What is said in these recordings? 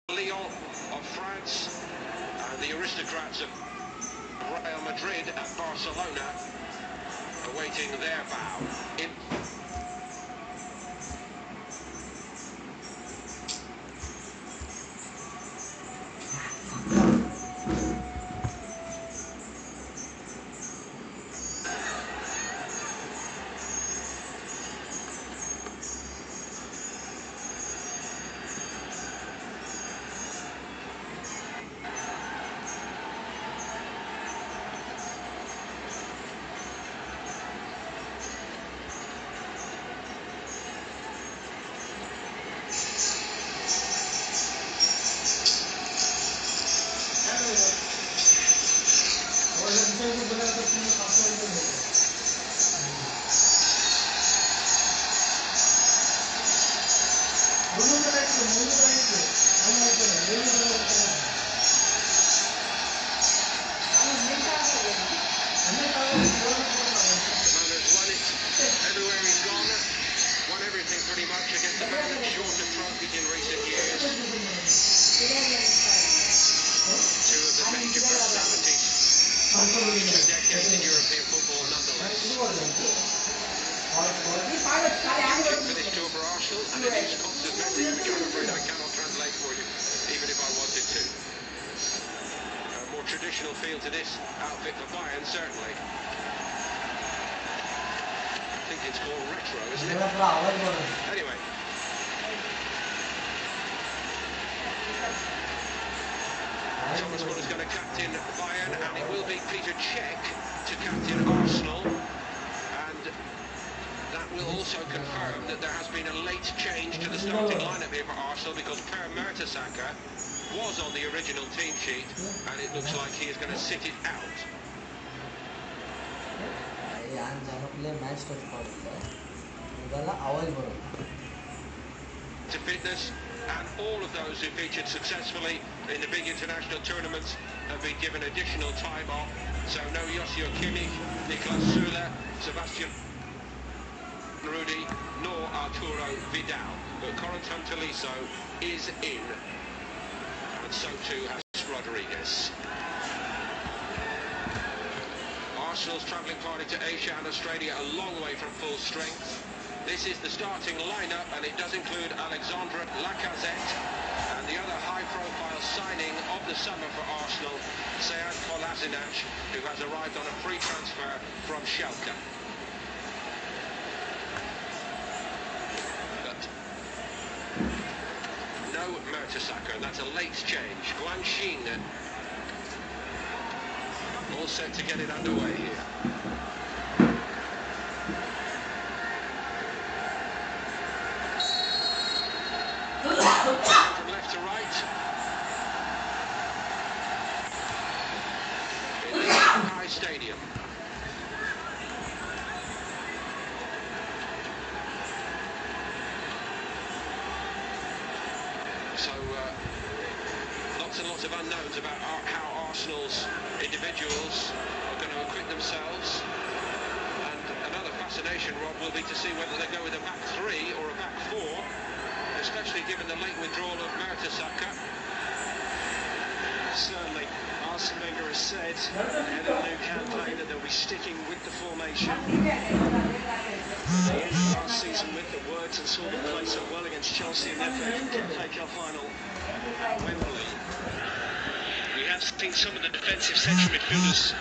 Lyon of France and the aristocrats of Real Madrid at Barcelona awaiting their bow. Everywhere he's gone, won everything pretty much against the man that's short of trophies in recent years. Two of the major personalities of the last 2 decades in European football nonetheless. For this tour for Arsenal, and it is constant message which I'm afraid I cannot translate for you, even if I wanted to. A more traditional feel to this outfit for Bayern, certainly. I think it's called retro, isn't it? Anyway. Thomas Muller's going to captain Bayern, and it will be Peter Cech to captain Arsenal. And that will also confirm that there has been a late change to the starting lineup here for Arsenal, because Per Mertesacker was on the original team sheet, and it looks like he is going to sit it out. To fitness, and all of those who featured successfully in the big international tournaments have been given additional time off. So no Joshua Kimmich, Niklas Süle, Sebastian Rudy, nor Arturo Vidal. But Corentin Tolisso is in, and so too has Rodriguez. Arsenal's travelling party to Asia and Australia a long way from full strength. This is the starting lineup, and it does include Alexandre Lacazette and the other high-profile signing of the summer for Arsenal, Sead Kolasinac, who has arrived on a free transfer from Schalke. But no Mertesacker, that's a late change. Guanxin all set to get it underway here. From left to right. In the Shanghai Stadium. So lots and lots of unknowns about how Arsenal's individuals are going to equip themselves. And another fascination, Rob, will be to see whether they go with a back three or a back four, especially given the late withdrawal of Mertesacker. Certainly, Arsene Wenger has said ahead of the new campaign that they'll be sticking with the formation. They ended last season with the words and saw them play so well against Chelsea in their FA Cup final at Wembley. We have seen some of the defensive central midfielders.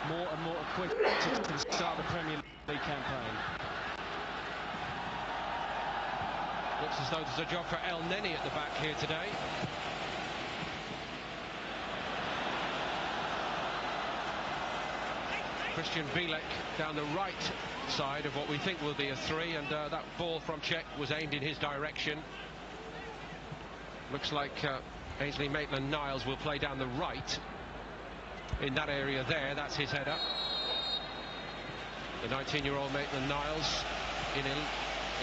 More and more equipped to start the Premier League campaign. Looks as though there's a job for El Neni at the back here today. Christian Bielek down the right side of what we think will be a three, and that ball from Cech was aimed in his direction. Looks like Ainsley Maitland-Niles will play down the right. In that area there, that's his header. The 19-year-old Maitland-Niles in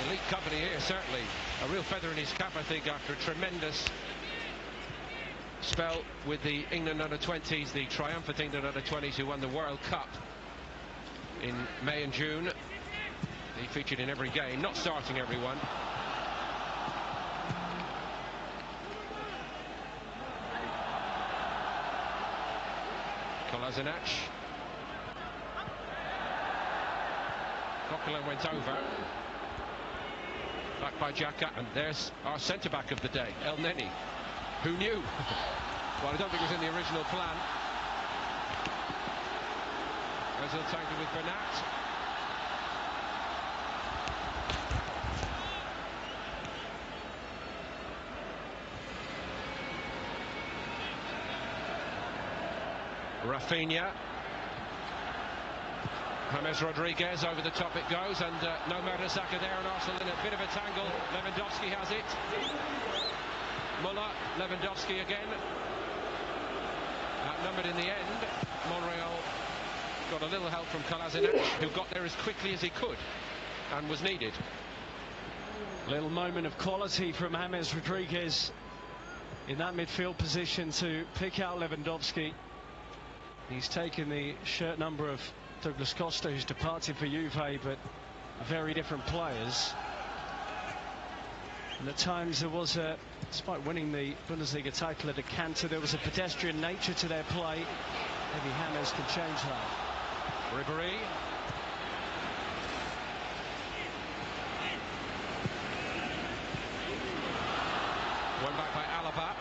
elite company here, certainly. A real feather in his cap, I think, after a tremendous spell with the England under-20s, the triumphant England under-20s who won the World Cup in May and June. He featured in every game, not starting everyone. Kolasinac. Coquelin went over. Back by Xhaka, and there's our centre-back of the day, El Neni. Who knew? Well, I don't think it was in the original plan. Ozil tangled with Bernat. Rafinha. James Rodriguez, over the top it goes, and no Mertesacker there, and Arsenal in a bit of a tangle. Lewandowski has it. Muller, Lewandowski again. Outnumbered in the end. Monreal got a little help from Kolasinac, who got there as quickly as he could and was needed. Little moment of quality from James Rodriguez in that midfield position to pick out Lewandowski. He's taken the shirt number of Douglas Costa, who's departed for Juve, but very different players. And at times there was a, despite winning the Bundesliga title at a canter, there was a pedestrian nature to their play. Maybe James can change that. Ribéry. Won back by Alaba.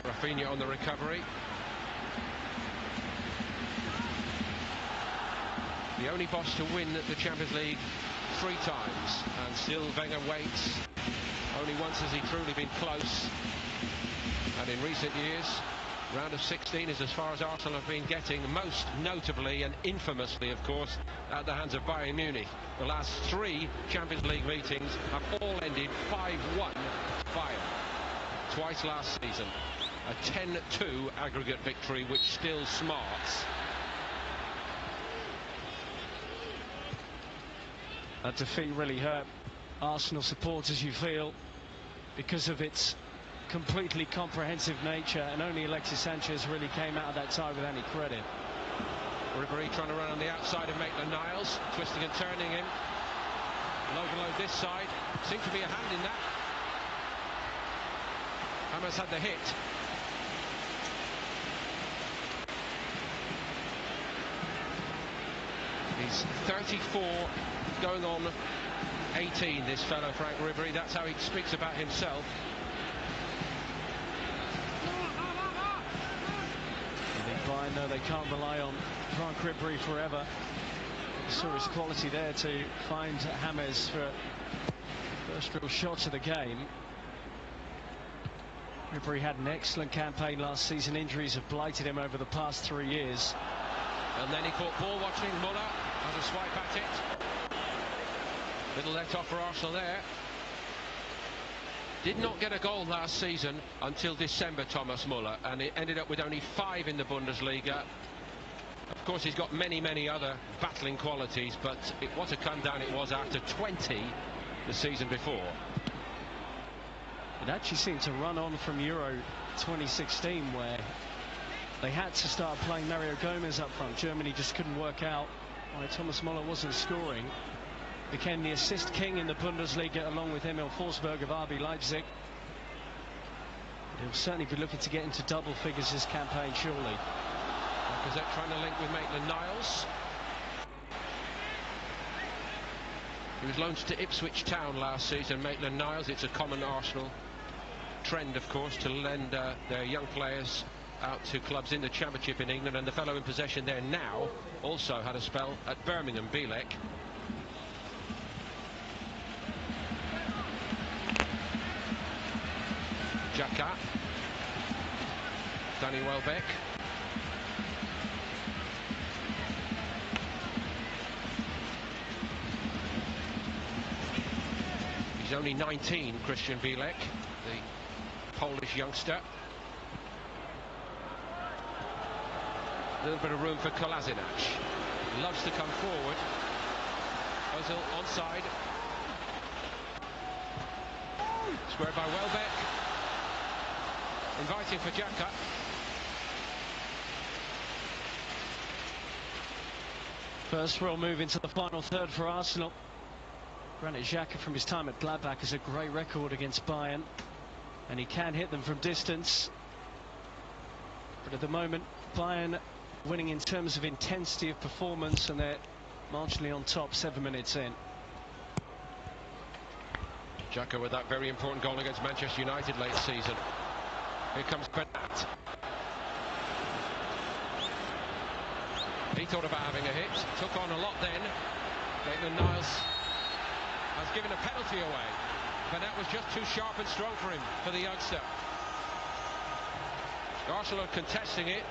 Rafinha on the recovery. The only boss to win the Champions League 3 times, and still Wenger waits. Only once has he truly been close, and in recent years round of 16 is as far as Arsenal have been getting, most notably and infamously, of course, at the hands of Bayern Munich. The last 3 Champions League meetings have all ended 5-1 Bayern. Twice last season. A 10-2 aggregate victory, which still smarts. That defeat really hurt Arsenal supporters, you feel, because of its completely comprehensive nature, and only Alexis Sanchez really came out of that tie with any credit. Ribéry trying to run on the outside of Maitland-Niles, twisting and turning him. Low below this side. Seemed to be a hand in that. Hammers had the hit. He's 34, going on 18, this fellow Frank Ribéry. That's how he speaks about himself. I think Bayern know they can't rely on Frank Ribéry forever. Saw his quality there to find James for first real shot of the game. Ribéry had an excellent campaign last season. Injuries have blighted him over the past 3 years. And then he caught ball watching. Muller has a swipe at it. Little let off for Arsenal there. Did not get a goal last season until December, Thomas Muller, and it ended up with only 5 in the Bundesliga. Of course, he's got many other battling qualities, but what a come down it was after 20 the season before. It actually seemed to run on from Euro 2016, where they had to start playing Mario Gomez up front. Germany just couldn't work out why Thomas Muller wasn't scoring. Became the assist king in the Bundesliga along with Emil Forsberg of RB Leipzig. He'll certainly be looking to get into double figures this campaign, surely. Lacazette trying to link with Maitland-Niles. He was loaned to Ipswich Town last season, Maitland-Niles. It's a common Arsenal trend, of course, to lend their young players out to clubs in the Championship in England, and the fellow in possession there now also had a spell at Birmingham, Bielek. Xhaka. Danny Welbeck. He's only 19, Christian Bielek, the Polish youngster. A little bit of room for Kolasinac. Loves to come forward. Ozil onside. Squared by Welbeck. Inviting for Xhaka. First real move into the final third for Arsenal. Granted, Xhaka from his time at Gladbach has a great record against Bayern, and he can hit them from distance. But at the moment, Bayern winning in terms of intensity of performance, and they're marginally on top 7 minutes in. Xhaka with that very important goal against Manchester United late season. Here comes Bernat. He thought about having a hit, took on a lot then. Maitland-Niles has given a penalty away. Bernat was just too sharp and strong for him, for the youngster. Arsenal are contesting it.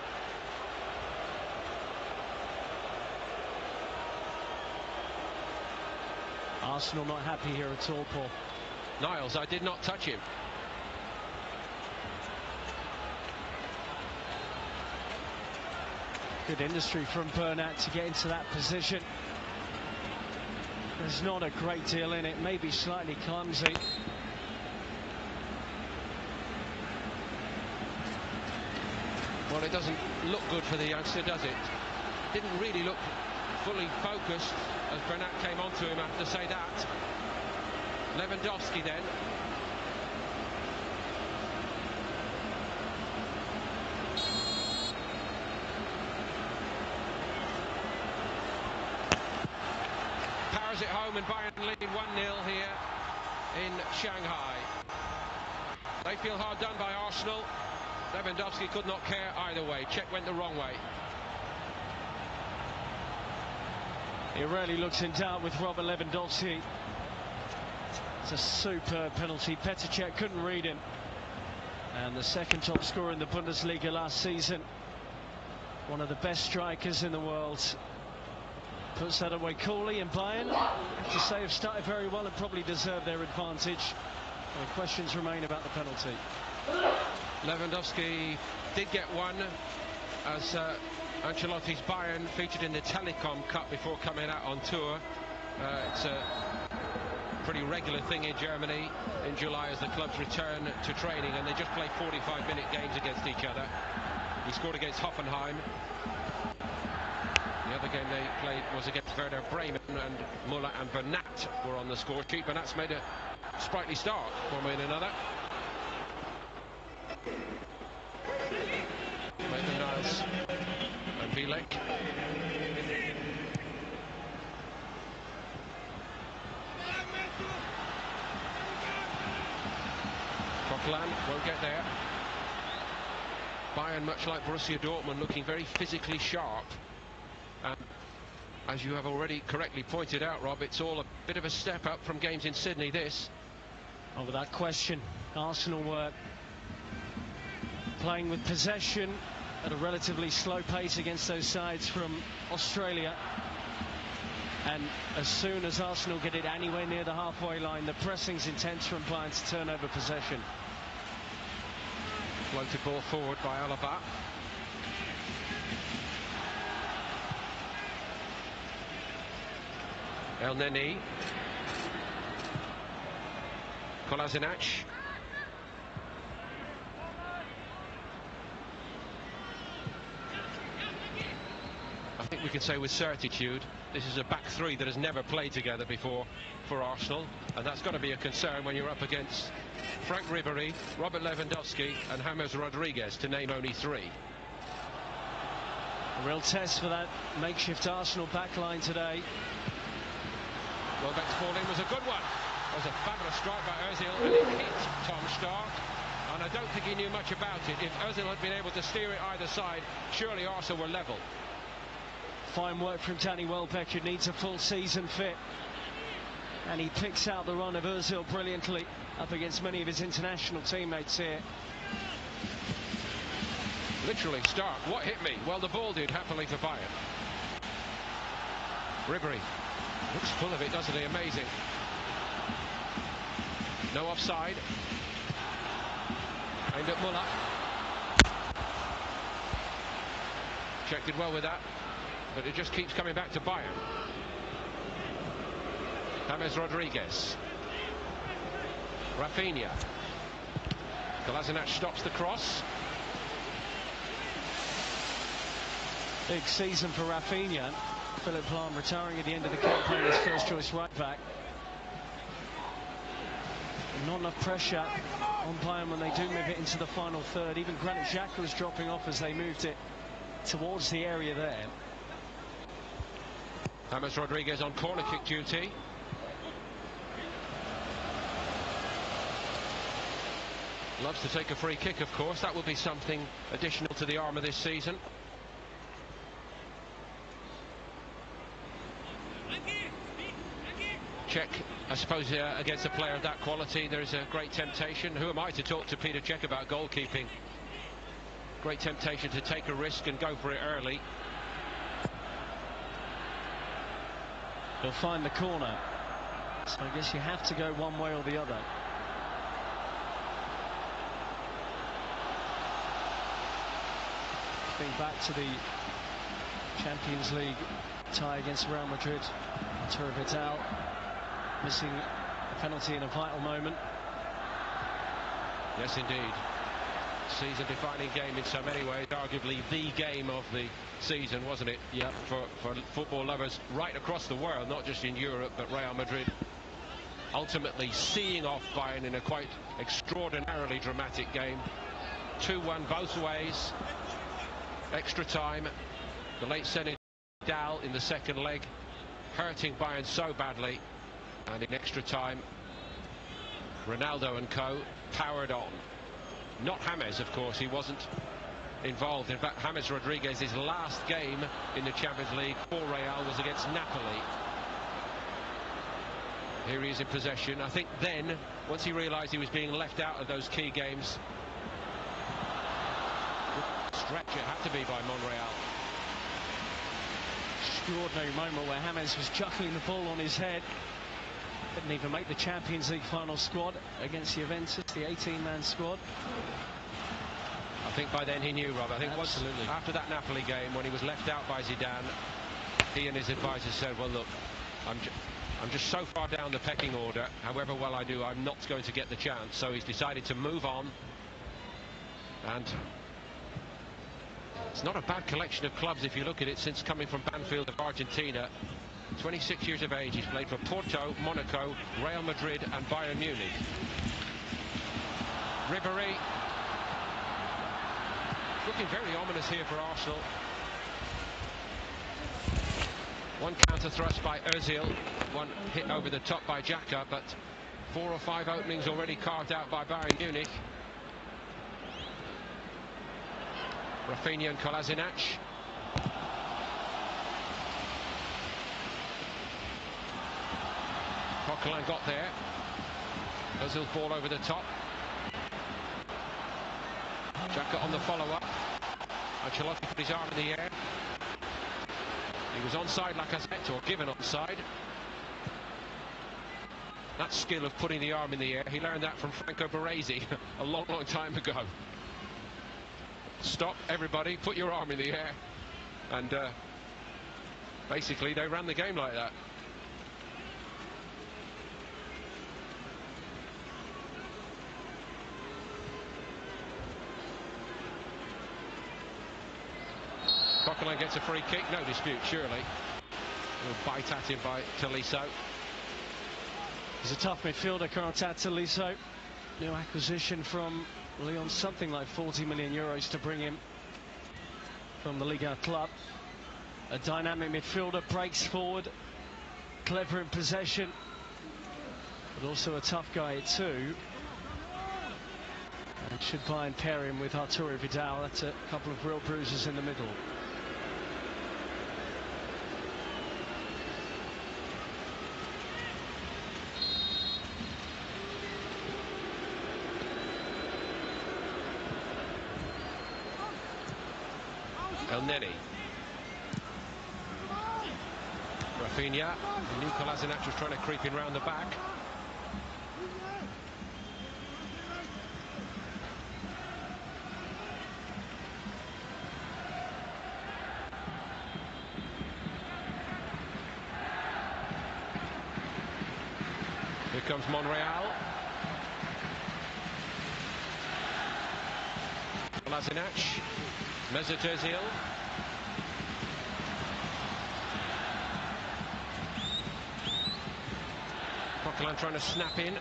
Arsenal not happy here at all, Paul. Niles, I did not touch him. Good industry from Bernat to get into that position. There's not a great deal in it, maybe slightly clumsy. Well, it doesn't look good for the youngster, does it? Didn't really look fully focused as Bernat came onto him, I have to say that. Lewandowski then. Powers it home and Bayern lead 1-0 here in Shanghai. They feel hard done by Arsenal. Lewandowski could not care either way. Check went the wrong way. He really looks in doubt with Robert Lewandowski. It's a superb penalty. Petr Cech couldn't read him. And the second top scorer in the Bundesliga last season. One of the best strikers in the world. Puts that away coolly, and Bayern, I have to say, have started very well and probably deserve their advantage. The questions remain about the penalty. Lewandowski did get one as Ancelotti's Bayern featured in the Telecom Cup before coming out on tour. It's a pretty regular thing in Germany in July as the clubs return to training, and they just play 45-minute games against each other. He scored against Hoffenheim. The other game they played was against Werder Bremen, and Müller and Bernat were on the score sheet. Bernat's made a sprightly start, one way and another. Maitland-Niles and Bilek. Coquelin won't get there. Bayern, much like Borussia Dortmund, looking very physically sharp. And as you have already correctly pointed out, Rob, it's all a bit of a step up from games in Sydney, this. Oh, without question, Arsenal were playing with possession at a relatively slow pace against those sides from Australia. And as soon as Arsenal get it anywhere near the halfway line, the pressing's intense from Bayern to turn over possession. Floated ball forward by Alaba. El Neni. Kolasinac. I think we can say with certitude this is a back three that has never played together before for Arsenal, and that's got to be a concern when you're up against Frank Ribery, Robert Lewandowski and James Rodriguez, to name only three. A real test for that makeshift Arsenal backline today. Welbeck's ball in was a good one. It was a fabulous strike by Ozil, and it hit Tom Stark, and I don't think he knew much about it. If Ozil had been able to steer it either side, surely Arsenal were level. Fine work from Danny Welbeck, who needs a full season fit. And he picks out the run of Ozil brilliantly up against many of his international teammates here. Literally, Stark, what hit me? Well, the ball did, happily for Bayern. Ribery looks full of it, doesn't he? Amazing. No offside. Aimed at Müller. Czech did well with that, but it just keeps coming back to Bayern. James Rodriguez. Rafinha. Kolasinac stops the cross. Big season for Rafinha. Philip Lahm retiring at the end of the campaign as first choice right back. Not enough pressure on Bayern when they do move it into the final third. Even Granit Xhaka was dropping off as they moved it towards the area there. James Rodriguez on corner kick duty. Loves to take a free kick, of course. That will be something additional to the armour this season. Czech, I suppose, against a player of that quality, there is a great temptation. Who am I to talk to Peter Cech about goalkeeping? Great temptation to take a risk and go for it early. He'll find the corner. So I guess you have to go one way or the other. Think back to the Champions League tie against Real Madrid. Arturo Vidal missing a penalty in a vital moment. Yes, indeed. Season-defining game in so many ways. Arguably the game of the season, wasn't it? Yeah. For football lovers right across the world, not just in Europe, but Real Madrid ultimately seeing off Bayern in a quite extraordinarily dramatic game. 2-1 both ways. Extra time. The late Senegal Vidal in the second leg, hurting Bayern so badly. And in extra time, Ronaldo and co. powered on. Not James, of course, he wasn't involved. In fact, James Rodriguez's last game in the Champions League for Real was against Napoli. Here he is in possession. I think then, once he realised he was being left out of those key games, stretch it had to be by Monreal. Extraordinary moment where James was juggling the ball on his head. Didn't even make the Champions League final squad against Juventus, the 18-man squad. I think by then he knew, Rob. I think Absolutely. After that Napoli game, when he was left out by Zidane, he and his advisors said, well, look, I'm just so far down the pecking order. However well I do, I'm not going to get the chance. So he's decided to move on. And it's not a bad collection of clubs if you look at it, since coming from Banfield of Argentina. 26 years of age, he's played for Porto, Monaco, Real Madrid and Bayern Munich. Ribéry. Looking very ominous here for Arsenal. One counter thrust by Özil, one hit over the top by Xhaka, but 4 or 5 openings already carved out by Bayern Munich. Rafinha and Kolasinac. Coquelin got there. Özil's ball over the top. Xhaka on the follow-up. Ancelotti put his arm in the air. He was onside, Lacazette, or given onside. That skill of putting the arm in the air, he learned that from Franco Baresi a long, long time ago. Stop, everybody, put your arm in the air. And basically they ran the game like that. Coquelin gets a free kick, no dispute, surely. A little bite at him by Tolisso. He's a tough midfielder, Corentin Tolisso. New acquisition from Lyon, something like 40 million euros to bring him from the Ligue 1 club. A dynamic midfielder, breaks forward, clever in possession, but also a tough guy too. And should Bayern pair him with Arturo Vidal, that's a couple of real bruises in the middle. El Neni. Rafinha. Kolasinac was trying to creep in round the back. comes Monreal. Lazinac. Mesut Özil. Coquelin trying to snap in.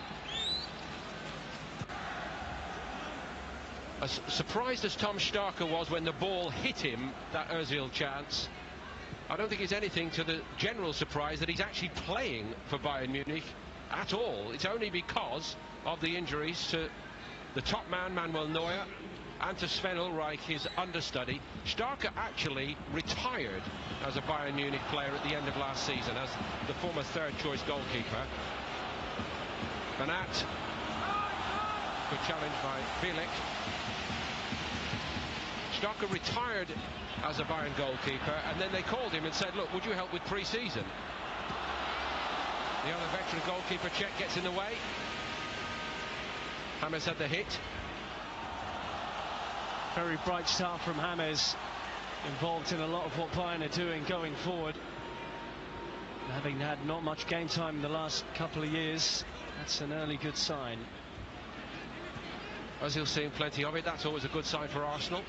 As surprised as Tom Starker was when the ball hit him, that Özil chance, I don't think it's anything to the general surprise that he's actually playing for Bayern Munich at all. It's only because of the injuries to the top man, Manuel Neuer, and to Sven Ulreich, his understudy. Starker actually retired as a Bayern Munich player at the end of last season as the former third-choice goalkeeper. Bernat. Good challenge by Bielik. Starker retired as a Bayern goalkeeper, and then they called him and said, look, would you help with pre-season? The other veteran goalkeeper, Cech, gets in the way. James had the hit. Very bright start from James, involved in a lot of what Bayern are doing going forward. Having had not much game time in the last couple of years, that's an early good sign. Özil's seen plenty of it, that's always a good sign for Arsenal.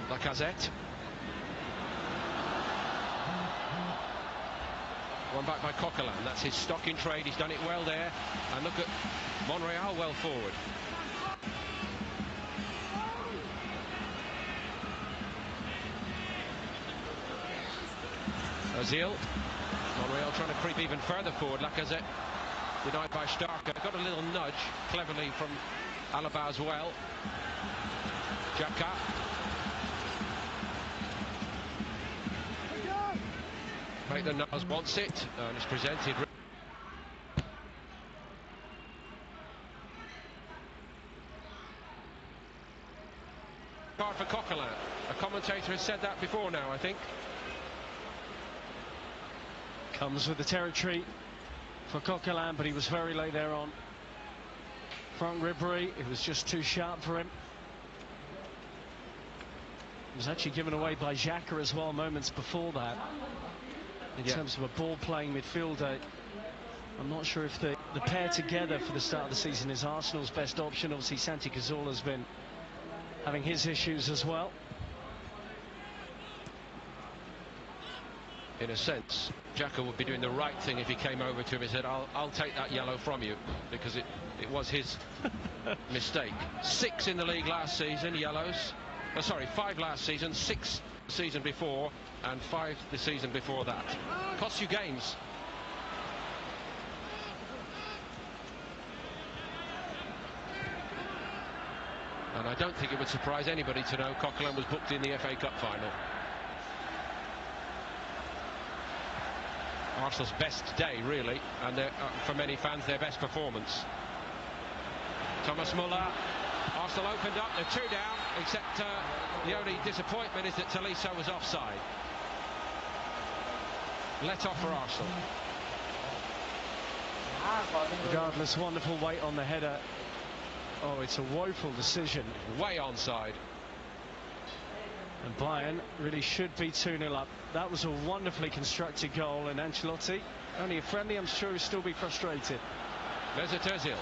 Lacazette. One back by Coquelin, that's his stock in trade, he's done it well there. And look at Monreal well forward. Özil. Monreal trying to creep even further forward. Lacazette denied by Starker. Got a little nudge cleverly from Alaba as well. Xhaka. Maitland-Niles wants it and it's presented. Card for Coquelin. A commentator has said that before now, I think. Comes with the territory for Coquelin, but he was very late there on. Front ribbery, it was just too sharp for him. It was actually given away by Xhaka as well moments before that. In terms of a ball-playing midfielder, I'm not sure if the pair together for the start of the season is Arsenal's best option. Obviously, Santi Cazorla's been having his issues as well. In a sense, Xhaka would be doing the right thing if he came over to him and said, I'll take that yellow from you, because it was his mistake. 6 in the league last season, yellows. Oh, sorry, 5 last season, 6 the season before, and 5 the season before that. Costs you games. And I don't think it would surprise anybody to know Coquelin was booked in the FA Cup final. Arsenal's best day, really, and for many fans, their best performance. Thomas Muller. Arsenal opened up, they're 2 down, except the only disappointment is that Tolisso was offside. Let off for Arsenal. Regardless, wonderful weight on the header. Oh, it's a woeful decision. Way onside. And Bayern really should be 2-0 up. That was a wonderfully constructed goal, and Ancelotti, only a friendly, I'm sure he'll still be frustrated. Mesut Özil.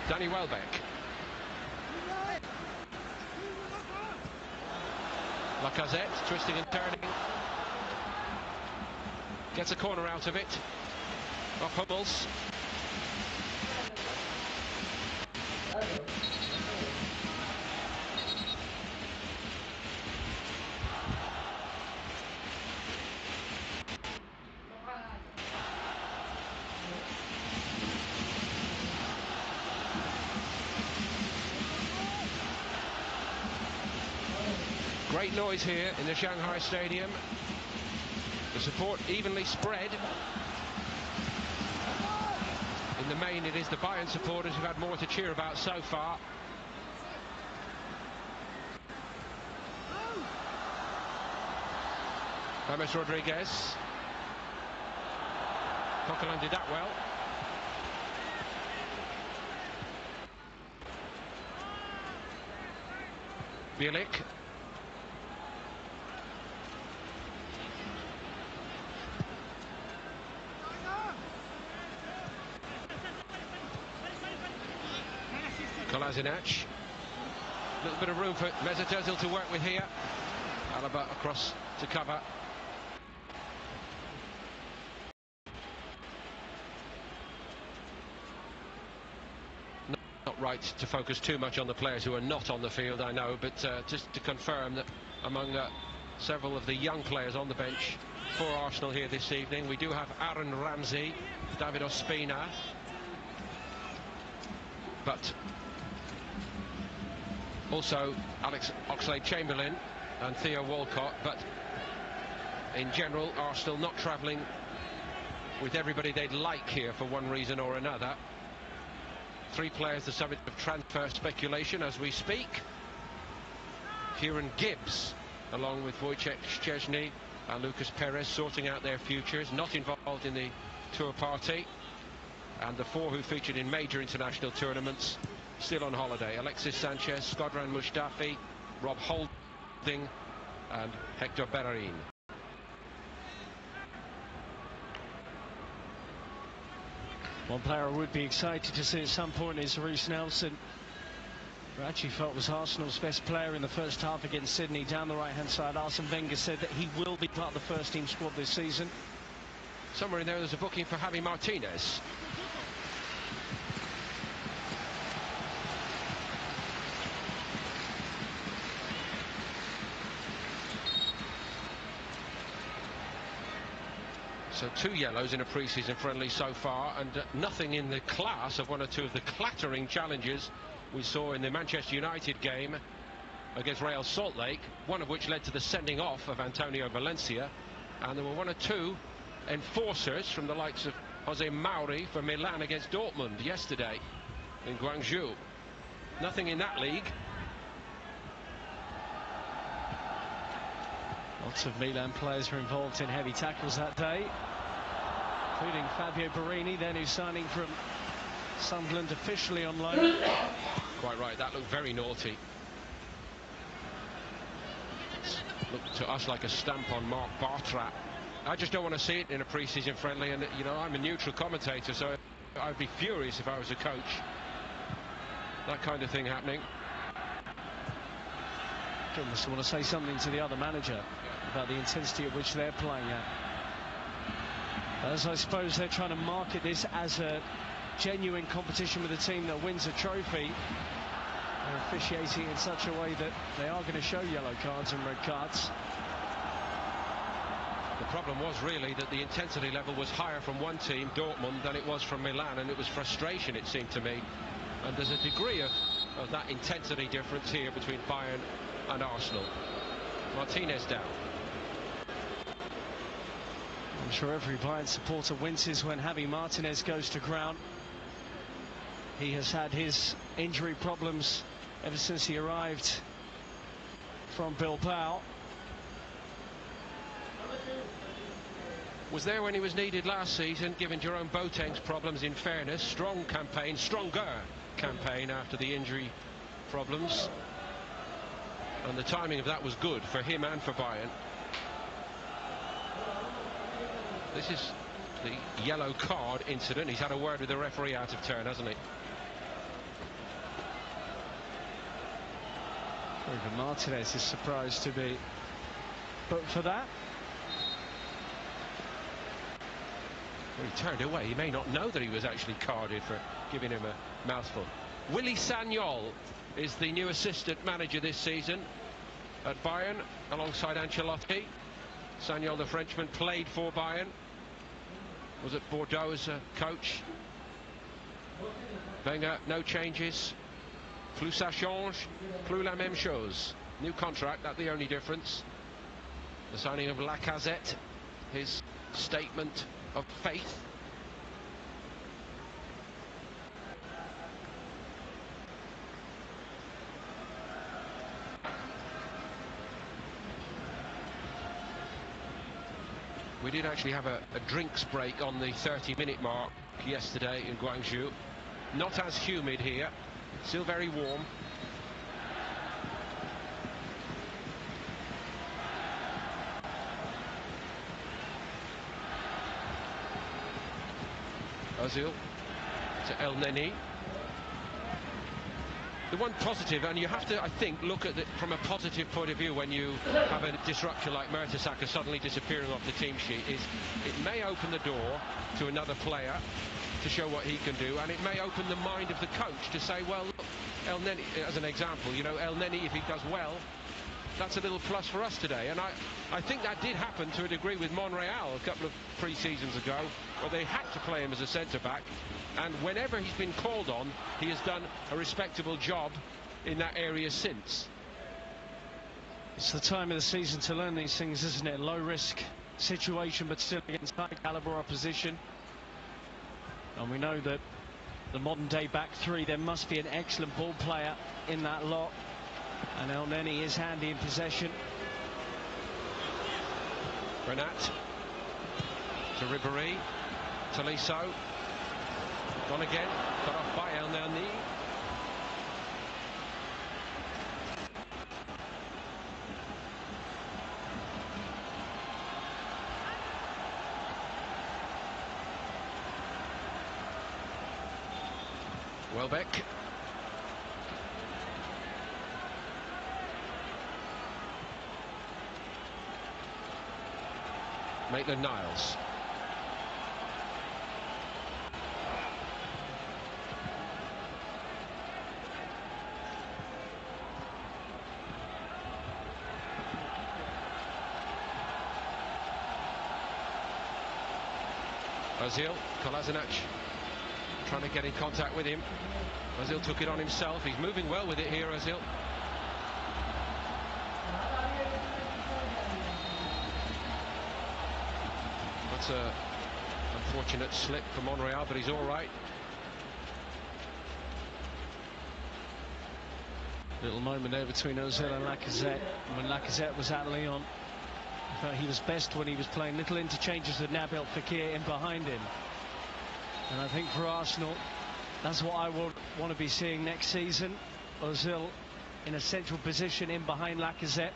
Danny Welbeck. Lacazette twisting and turning. Gets a corner out of it. Off Hummels. Great noise here in the Shanghai Stadium. The support evenly spread. In the main, it is the Bayern supporters who've had more to cheer about so far. James Rodriguez. Coquelin did that well. Bielik. Kolasinac. A little bit of room for Mesut Özil to work with here. Alaba across to cover. Not right to focus too much on the players who are not on the field, I know, but just to confirm that among several of the young players on the bench for Arsenal here this evening, we do have Aaron Ramsey, David Ospina, but also Alex Oxlade-Chamberlain and Theo Walcott. But in general, Arsenal not travelling with everybody they'd like here for one reason or another. 3 players the subject of transfer speculation as we speak. Kieran Gibbs, along with Wojciech Szczesny and Lucas Perez, sorting out their futures, not involved in the tour party. And the 4 who featured in major international tournaments still on holiday: Alexis Sanchez, Shkodran Mustafi, Rob Holding and Hector Bellerin. One player I would be excited to see at some point is Reiss Nelson, who I actually felt was Arsenal's best player in the first half against Sydney down the right-hand side. Arsene Wenger said that he will be part of the first-team squad this season. Somewhere in there's a booking for Javi Martinez. So 2 yellows in a pre-season friendly so far, and nothing in the class of 1 or 2 of the clattering challenges we saw in the Manchester United game against Real Salt Lake, one of which led to the sending off of Antonio Valencia. And there were 1 or 2 enforcers from the likes of Jose Mauri for Milan against Dortmund yesterday in Guangzhou. Nothing in that league. Lots of Milan players were involved in heavy tackles that day, including Fabio Borini, then who's signing from Sunderland officially on loan. Quite right, that looked very naughty. Looked to us like a stamp on Mark Bartra. I just don't want to see it in a pre-season friendly, and you know, I'm a neutral commentator, so I'd be furious if I was a coach. That kind of thing happening. You almost want to say something to the other manager about the intensity at which they're playing at. As I suppose they're trying to market this as a genuine competition with a team that wins a trophy, they're officiating in such a way that they are going to show yellow cards and red cards. The problem was really that the intensity level was higher from one team, Dortmund, than it was from Milan, and it was frustration, it seemed to me. And there's a degree of that intensity difference here between Bayern and Arsenal. Martinez down. I'm sure every Bayern supporter winces when Javi Martinez goes to ground. He has had his injury problems ever since he arrived from Bilbao. Was there when he was needed last season, given Jerome Boateng's problems, in fairness. Strong campaign, stronger campaign after the injury problems. And the timing of that was good for him and for Bayern. This is the yellow card incident. He's had a word with the referee out of turn, hasn't he? Even Martinez is surprised to be booked for that. Well, he turned away. He may not know that he was actually carded for giving him a mouthful. Willy Sagnol is the new assistant manager this season at Bayern, alongside Ancelotti. Sagnol, the Frenchman, played for Bayern, was at Bordeaux as a coach. Wenger, no changes. Plus ça change, plus la même chose. New contract, that's the only difference. The signing of Lacazette, his statement of faith. We did actually have a drinks break on the 30-minute mark yesterday in Guangzhou. Not as humid here, still very warm. Ozil to El Neni. The one positive, and you have to, I think, look at it from a positive point of view when you have a disruptor like Mertesacker suddenly disappearing off the team sheet, is it may open the door to another player to show what he can do, and it may open the mind of the coach to say, well, look, El Neni, as an example, you know, El Neni, if he does well, that's a little plus for us today. And I think that did happen to a degree with Monreal a couple of pre-seasons ago, where they had to play him as a centre-back, and whenever he's been called on, he has done a respectable job in that area since. It's the time of the season to learn these things, isn't it? Low risk situation, but still against high caliber opposition. And we know that the modern day back three, there must be an excellent ball player in that lot. And El Neni is handy in possession. Renat to Ribéry, Tolisso, gone again, cut off by El Neni. Welbeck. Maitland-Niles. Ozil, Kolasinac trying to get in contact with him. Ozil took it on himself. He's moving well with it here, Ozil. That's a unfortunate slip for Monreal, but he's all right. Little moment there between Ozil and Lacazette. When Lacazette was at Lyon, I thought he was best when he was playing little interchanges with Nabil Fekir in behind him. And I think for Arsenal, that's what I want to be seeing next season. Ozil in a central position in behind Lacazette,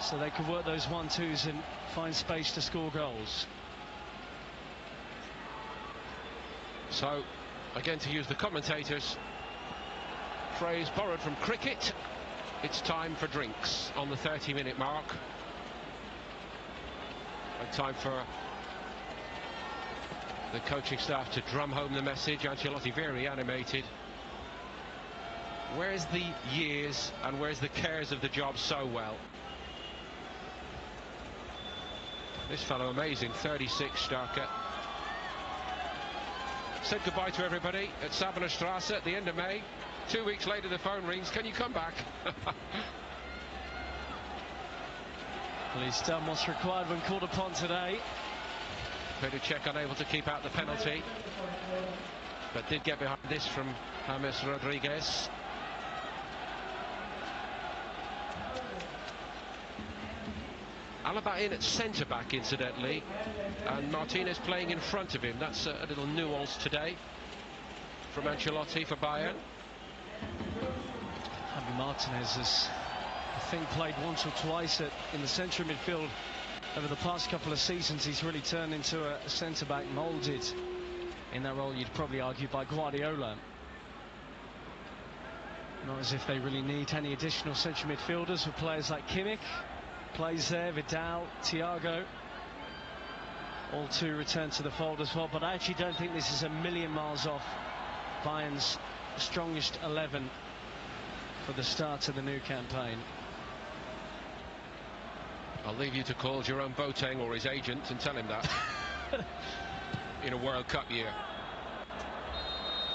so they can work those 1-2s and find space to score goals. So, again, to use the commentators' phrase borrowed from cricket, it's time for drinks on the 30-minute mark. And time for the coaching staff to drum home the message. Ancelotti very animated. Where's the years and where's the cares of the job so well? This fellow amazing, 36, Starker. Said goodbye to everybody at Sabener Strasse at the end of May. 2 weeks later the phone rings, can you come back? Well, he's done what's required when called upon today. Petr Cech unable to keep out the penalty, but did get behind this from James Rodriguez. Alaba in at centre-back, incidentally, and Martinez playing in front of him. That's a little nuance today from Ancelotti for Bayern. Javi Martinez has, I think, played once or twice in the centre of midfield over the past couple of seasons. He's really turned into a centre-back moulded in that role, you'd probably argue, by Guardiola. Not as if they really need any additional central midfielders with players like Kimmich. Plays there, Vidal, Thiago, all two return to the fold as well. But I actually don't think this is a million miles off Bayern's strongest 11 for the start of the new campaign. I'll leave you to call Jerome Boateng or his agent and tell him that. In a World Cup year.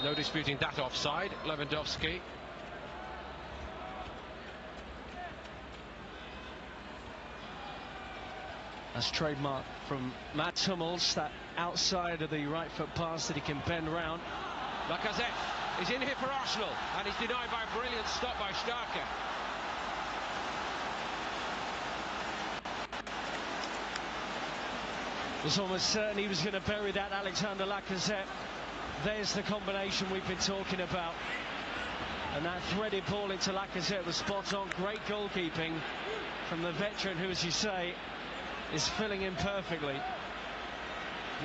No disputing that offside. Lewandowski. That's trademark from Mats Hummels, that outside of the right foot pass that he can bend round. Lacazette is in here for Arsenal, and he's denied by a brilliant stop by Starker. Was almost certain he was going to bury that, Alexander Lacazette. There's the combination we've been talking about. And that threaded ball into Lacazette was spot on. Great goalkeeping from the veteran who, as you say, is filling in perfectly.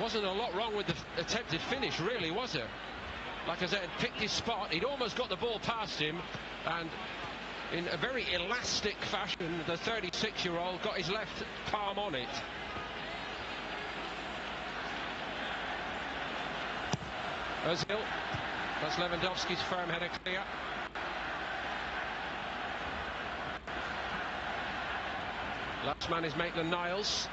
Wasn't a lot wrong with the attempted finish, really, was there? like I said, picked his spot. He'd almost got the ball past him, and in a very elastic fashion, the 36-year-old got his left palm on it. Ozil, that's Lewandowski's firm header clear. Last man is Maitland-Niles.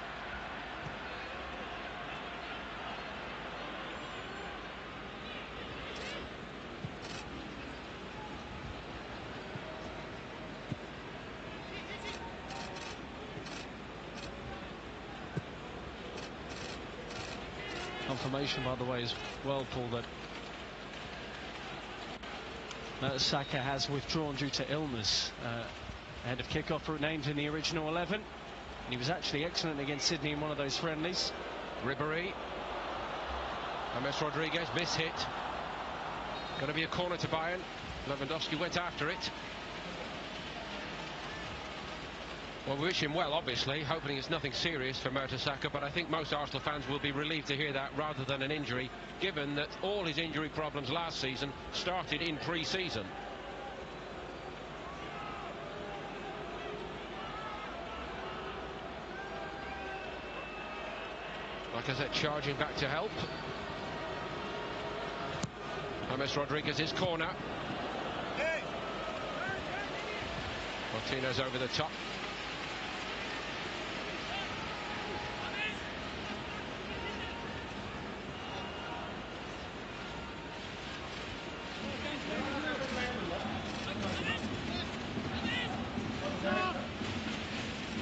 Confirmation, by the way, as well, Paul, that Saka has withdrawn due to illness ahead of kickoff, named in the original 11. And he was actually excellent against Sydney in one of those friendlies. Ribéry. James Rodriguez, miss hit. Going to be a corner to Bayern. Lewandowski went after it. Well, we wish him well, obviously, hoping it's nothing serious for Mertesacker, but I think most Arsenal fans will be relieved to hear that rather than an injury, given that all his injury problems last season started in pre-season. Like I said, charging back to help. James Rodriguez's corner. Martinez over the top.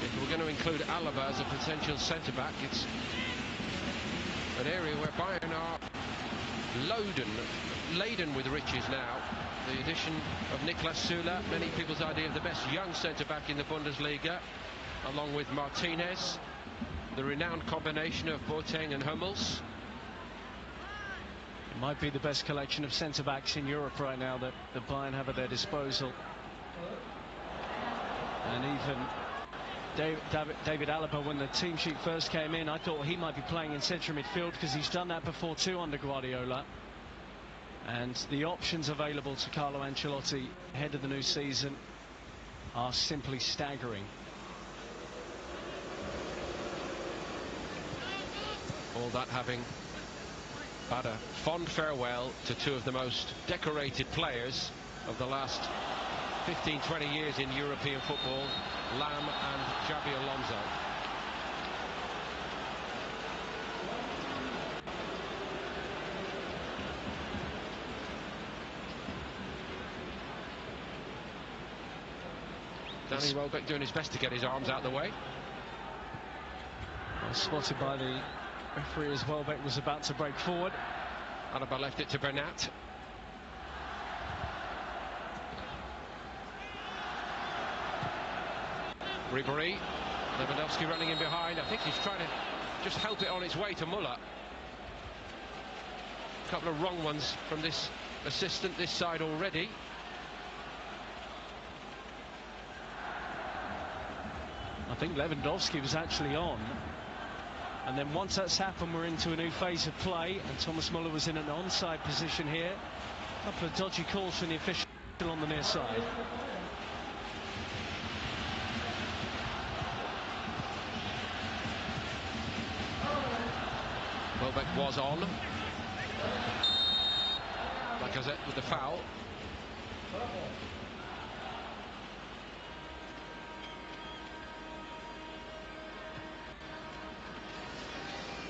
If we're going to include Alaba as a potential centre-back, it's an area where Bayern are laden with riches now. The addition of Niklas Süle, many people's idea of the best young centre-back in the Bundesliga, along with Martinez, the renowned combination of Boateng and Hummels. It might be the best collection of centre-backs in Europe right now that Bayern have at their disposal. And even David Alaba, when the team sheet first came in, I thought he might be playing in central midfield because he's done that before too under Guardiola. And the options available to Carlo Ancelotti ahead of the new season are simply staggering. All that having bade a fond farewell to two of the most decorated players of the last 15-20 years in European football, Lam and Xabi Alonso. Danny Welbeck doing his best to get his arms out of the way. Well, spotted by the referee as Welbeck was about to break forward. Alaba left it to Bernat. Ribéry, Lewandowski running in behind. I think he's trying to just help it on its way to Muller. A couple of wrong ones from this assistant this side already. I think Lewandowski was actually on. And then once that's happened, we're into a new phase of play. And Thomas Muller was in an onside position here. A couple of dodgy calls from the official on the near side. Welbeck was on. Lacazette with the foul.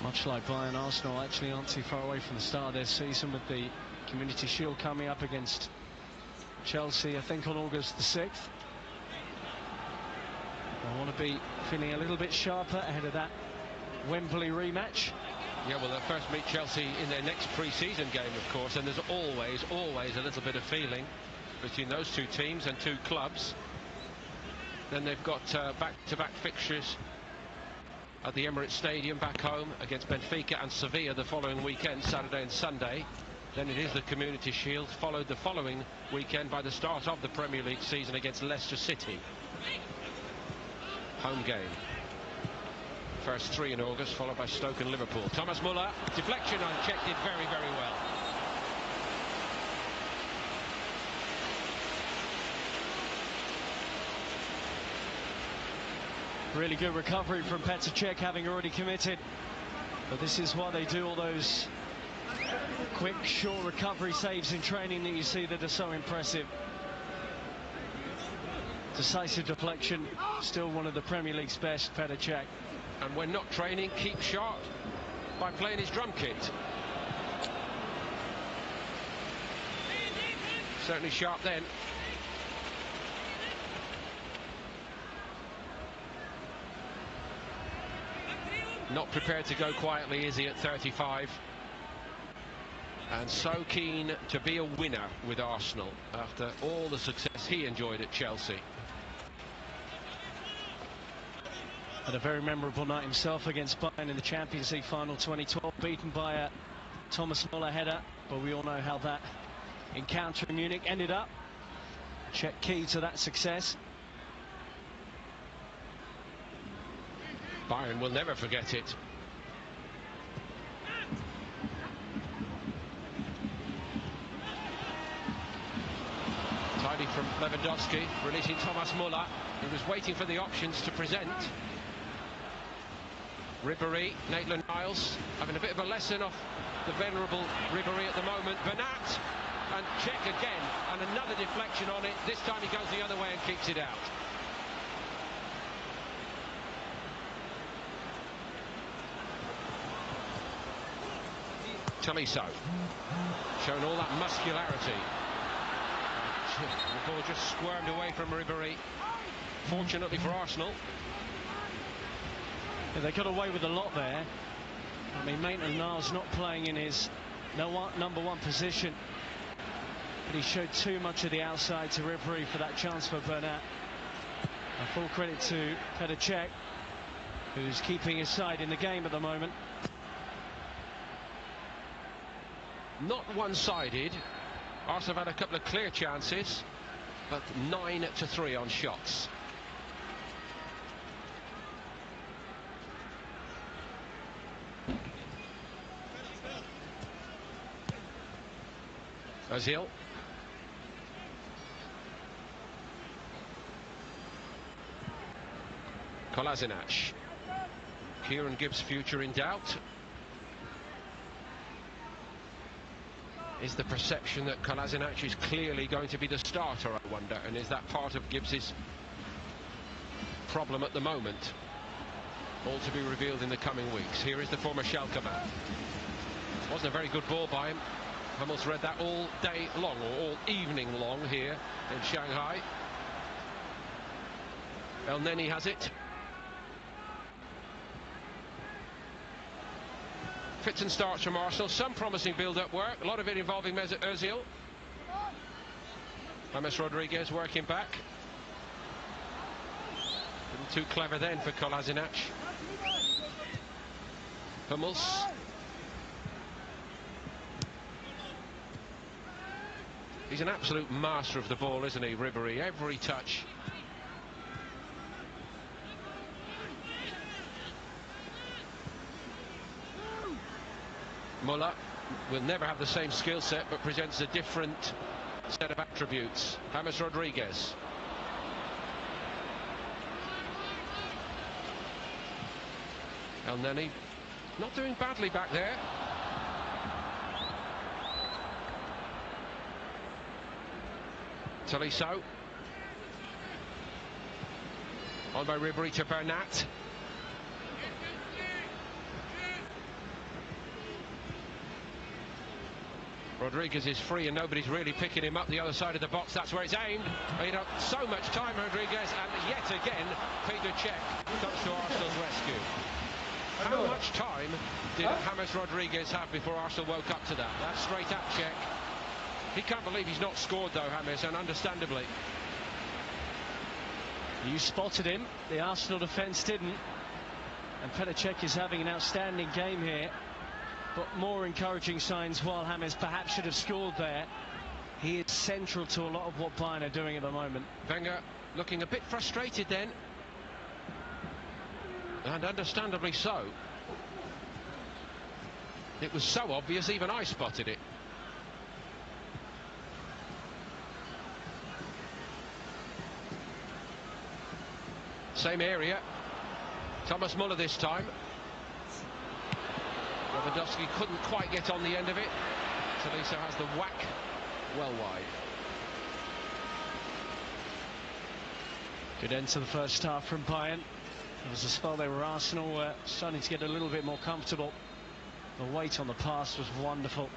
Much like Bayern, Arsenal actually aren't too far away from the start of their season, with the Community Shield coming up against Chelsea, I think, on August the 6th. I want to be feeling a little bit sharper ahead of that Wembley rematch. Yeah, well, they'll first meet Chelsea in their next pre-season game, of course, and there's always a little bit of feeling between those two teams and two clubs. Then they've got back-to-back fixtures at the Emirates Stadium back home against Benfica and Sevilla the following weekend, Saturday and Sunday. Then it is the Community Shield, followed the following weekend by the start of the Premier League season against Leicester City. Home game. First three in August, followed by Stoke and Liverpool. Thomas Muller, deflection unchecked, did very, very well. Really good recovery from Petr Cech, having already committed. But this is why they do all those quick, short recovery saves in training that you see that are so impressive. Decisive deflection, still one of the Premier League's best, Petr Cech. And when not training, keep sharp by playing his drum kit. Certainly sharp then. Not prepared to go quietly, is he, at 35? And so keen to be a winner with Arsenal after all the success he enjoyed at Chelsea. Had a very memorable night himself against Bayern in the Champions League final 2012, beaten by a Thomas Müller header, but we all know how that encounter in Munich ended up. Cech key to that success. Bayern will never forget it. Tidy from Lewandowski, releasing Thomas Müller, who was waiting for the options to present. Ribéry, Maitland-Niles having a bit of a lesson off the venerable Ribéry at the moment. Bernat and Cech again, and another deflection on it. This time he goes the other way and keeps it out. Tolisso showing all that muscularity. The ball just squirmed away from Ribéry. Fortunately for Arsenal. Yeah, they got away with a lot there. I mean, Maitland-Niles not playing in his number one position, but he showed too much of the outside to Ribéry for that chance for Bernat. And full credit to Petr Cech, who's keeping his side in the game at the moment. Not one-sided. Arsenal have had a couple of clear chances, but 9-3 on shots. Ozil. Kolasinac. Kieran Gibbs' future in doubt. Is the perception that Kolasinac is clearly going to be the starter, I wonder, and is that part of Gibbs's problem at the moment? All to be revealed in the coming weeks. Here is the former Schalke man. Wasn't a very good ball by him. Hummels read that all day long, or all evening long here in Shanghai. El Neni has it. Fits and starts from Arsenal. Some promising build-up work. A lot of it involving Mesut Ozil. James Rodriguez working back. Wasn't too clever then for Kolasinac. Hummels. He's an absolute master of the ball, isn't he, Ribéry? Every touch. Müller will never have the same skill set, but presents a different set of attributes. James Rodriguez. El Neni not doing badly back there. Tolisso. On by Ribéry to Bernat. Rodriguez is free and nobody's really picking him up the other side of the box. That's where it's aimed. He had so much time, Rodriguez, and yet again Petr Cech comes to Arsenal's rescue. How much time did James Rodriguez have before Arsenal woke up to that? That's straight at Cech. He can't believe he's not scored though, James, and understandably. You spotted him, the Arsenal defence didn't. And Petr Cech is having an outstanding game here. But more encouraging signs, while James perhaps should have scored there. He is central to a lot of what Bayern are doing at the moment. Wenger looking a bit frustrated then. And understandably so. It was so obvious, even I spotted it. Same area. Thomas Muller this time. Lewandowski couldn't quite get on the end of it. Tolisso has the whack well wide. Good end to the first half from Bayern. There was a spell they were Arsenal starting to get a little bit more comfortable. The weight on the pass was wonderful.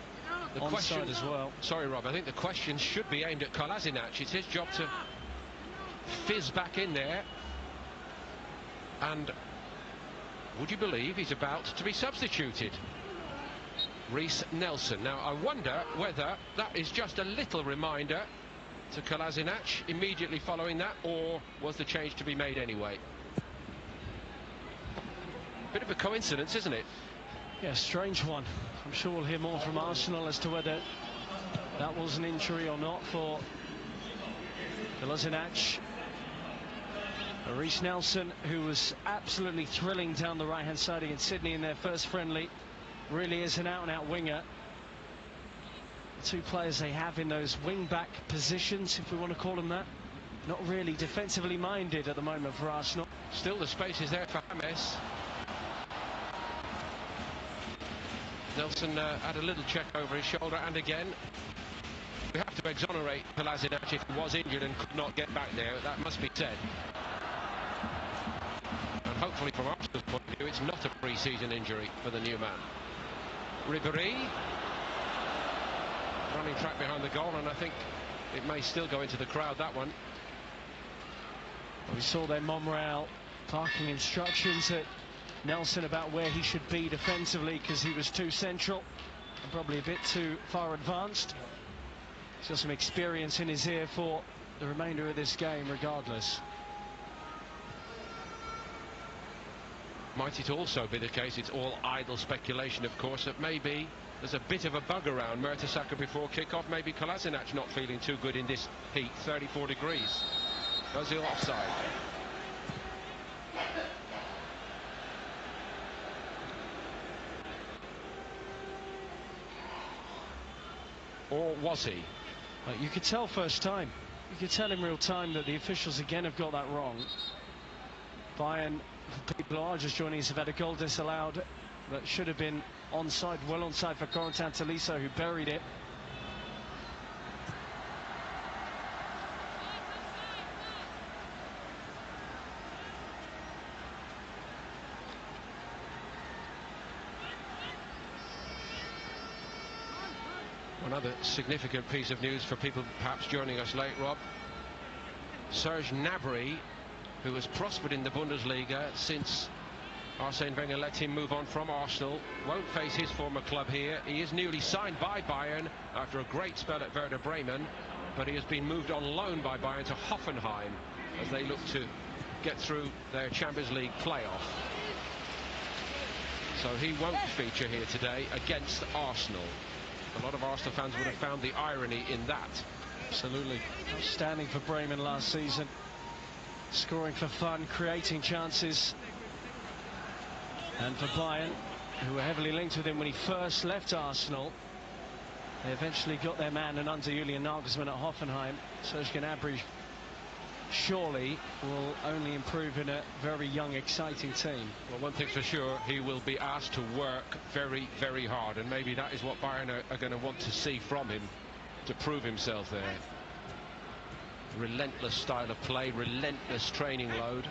The Onside question as well. Sorry, Rob. I think the question should be aimed at Kolasinac. It's his job to fizz back in there. And would you believe he's about to be substituted? Reiss Nelson. Now, I wonder whether that is just a little reminder to Kolasinac immediately following that, or was the change to be made anyway? Bit of a coincidence, isn't it? Yeah, strange one. I'm sure we'll hear more from Arsenal as to whether that was an injury or not for Kolasinac. Reiss Nelson, who was absolutely thrilling down the right-hand side against Sydney in their first friendly, really is an out-and-out winger. The two players they have in those wing-back positions, if we want to call them that, not really defensively minded at the moment for Arsenal. Still the space is there for James. Nelson had a little check over his shoulder, and again we have to exonerate Kolasinac if he was injured and could not get back there. That must be said. And hopefully from Arsenal's point of view it's not a pre-season injury for the new man. Ribéry running track behind the goal, and I think it may still go into the crowd, that one. We saw their Monreal parking instructions at Nelson about where he should be defensively, because he was too central and probably a bit too far advanced. He's got some experience in his ear for the remainder of this game regardless. Might it also be the case, it's all idle speculation of course, that maybe there's a bit of a bug around Mertesacker before kick-off. Maybe Kolasinac not feeling too good in this heat, 34 degrees. Ozil offside. Or was he? You could tell first time. You could tell in real time that the officials again have got that wrong. Bayern, for people who are just joining us, have had a goal disallowed that should have been onside, well onside for Corentin Tolisso, who buried it. Another significant piece of news for people perhaps joining us late, Rob. Serge Gnabry, who has prospered in the Bundesliga since Arsene Wenger let him move on from Arsenal, won't face his former club here. He is newly signed by Bayern after a great spell at Werder Bremen, but he has been moved on loan by Bayern to Hoffenheim as they look to get through their Champions League playoff. So he won't feature here today against Arsenal. A lot of Arsenal fans would have found the irony in that. Absolutely. Outstanding for Bremen last season. Scoring for fun, creating chances. And for Bayern, who were heavily linked with him when he first left Arsenal, they eventually got their man, and under Julian Nagelsmann at Hoffenheim. Serge Gnabry surely will only improve in a very young, exciting team. Well, one thing's for sure, he will be asked to work very, very hard, and maybe that is what Bayern are going to want to see from him to prove himself there. Relentless style of play, relentless training load.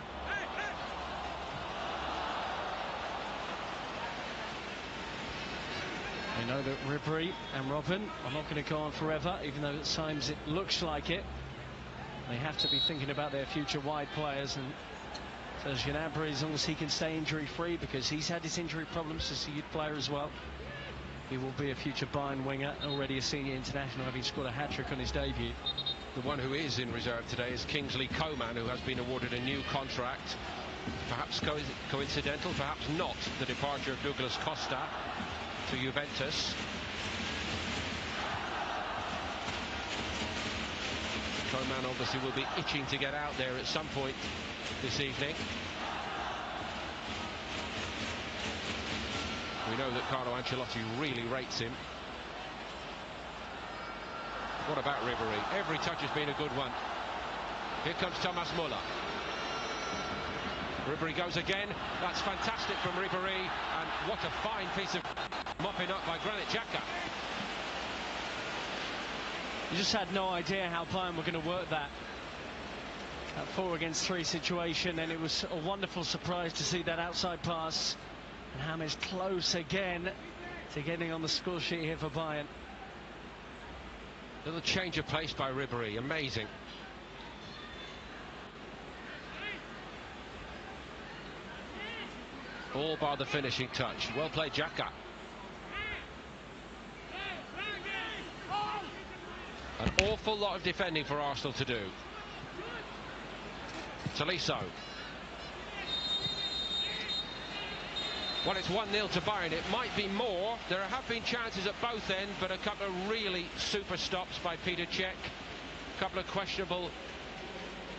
They know that Ribéry and Robben are not going to go on forever, even though at times it looks like it. They have to be thinking about their future wide players, and Serge Gnabry, as long as he can stay injury-free, because he's had his injury problems as a youth player as well, he will be a future Bayern winger, already a senior international, having scored a hat-trick on his debut. The one who is in reserve today is Kingsley Coman, who has been awarded a new contract. Perhaps coincidental, perhaps not, the departure of Douglas Costa to Juventus. Coman obviously will be itching to get out there at some point this evening. We know that Carlo Ancelotti really rates him. What about Ribéry? Every touch has been a good one. Here comes Thomas Muller. Ribéry goes again. That's fantastic from Ribéry, and what a fine piece of mopping up by Granit Xhaka. You just had no idea how Bayern were going to work that 4 against 3 situation, and it was a wonderful surprise to see that outside pass. And James close again to getting on the score sheet here for Bayern. Little change of pace by Ribéry, amazing. All bar the finishing touch. Well played, Xhaka. An awful lot of defending for Arsenal to do. Tolisso. Well, it's 1-0 to Bayern. It might be more. There have been chances at both ends, but a couple of really super stops by Peter Cech. A couple of questionable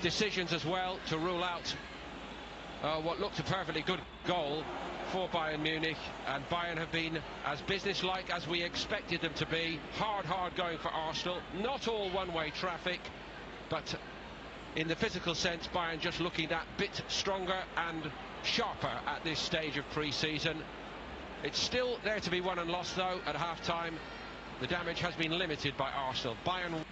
decisions as well to rule out what looked a perfectly good goal for Bayern Munich. And Bayern have been as businesslike as we expected them to be. Hard going for Arsenal. Not all one-way traffic, but in the physical sense, Bayern just looking that bit stronger and sharper at this stage of pre-season. It's still there to be won and lost, though, at half-time. The damage has been limited by Arsenal. Bayern...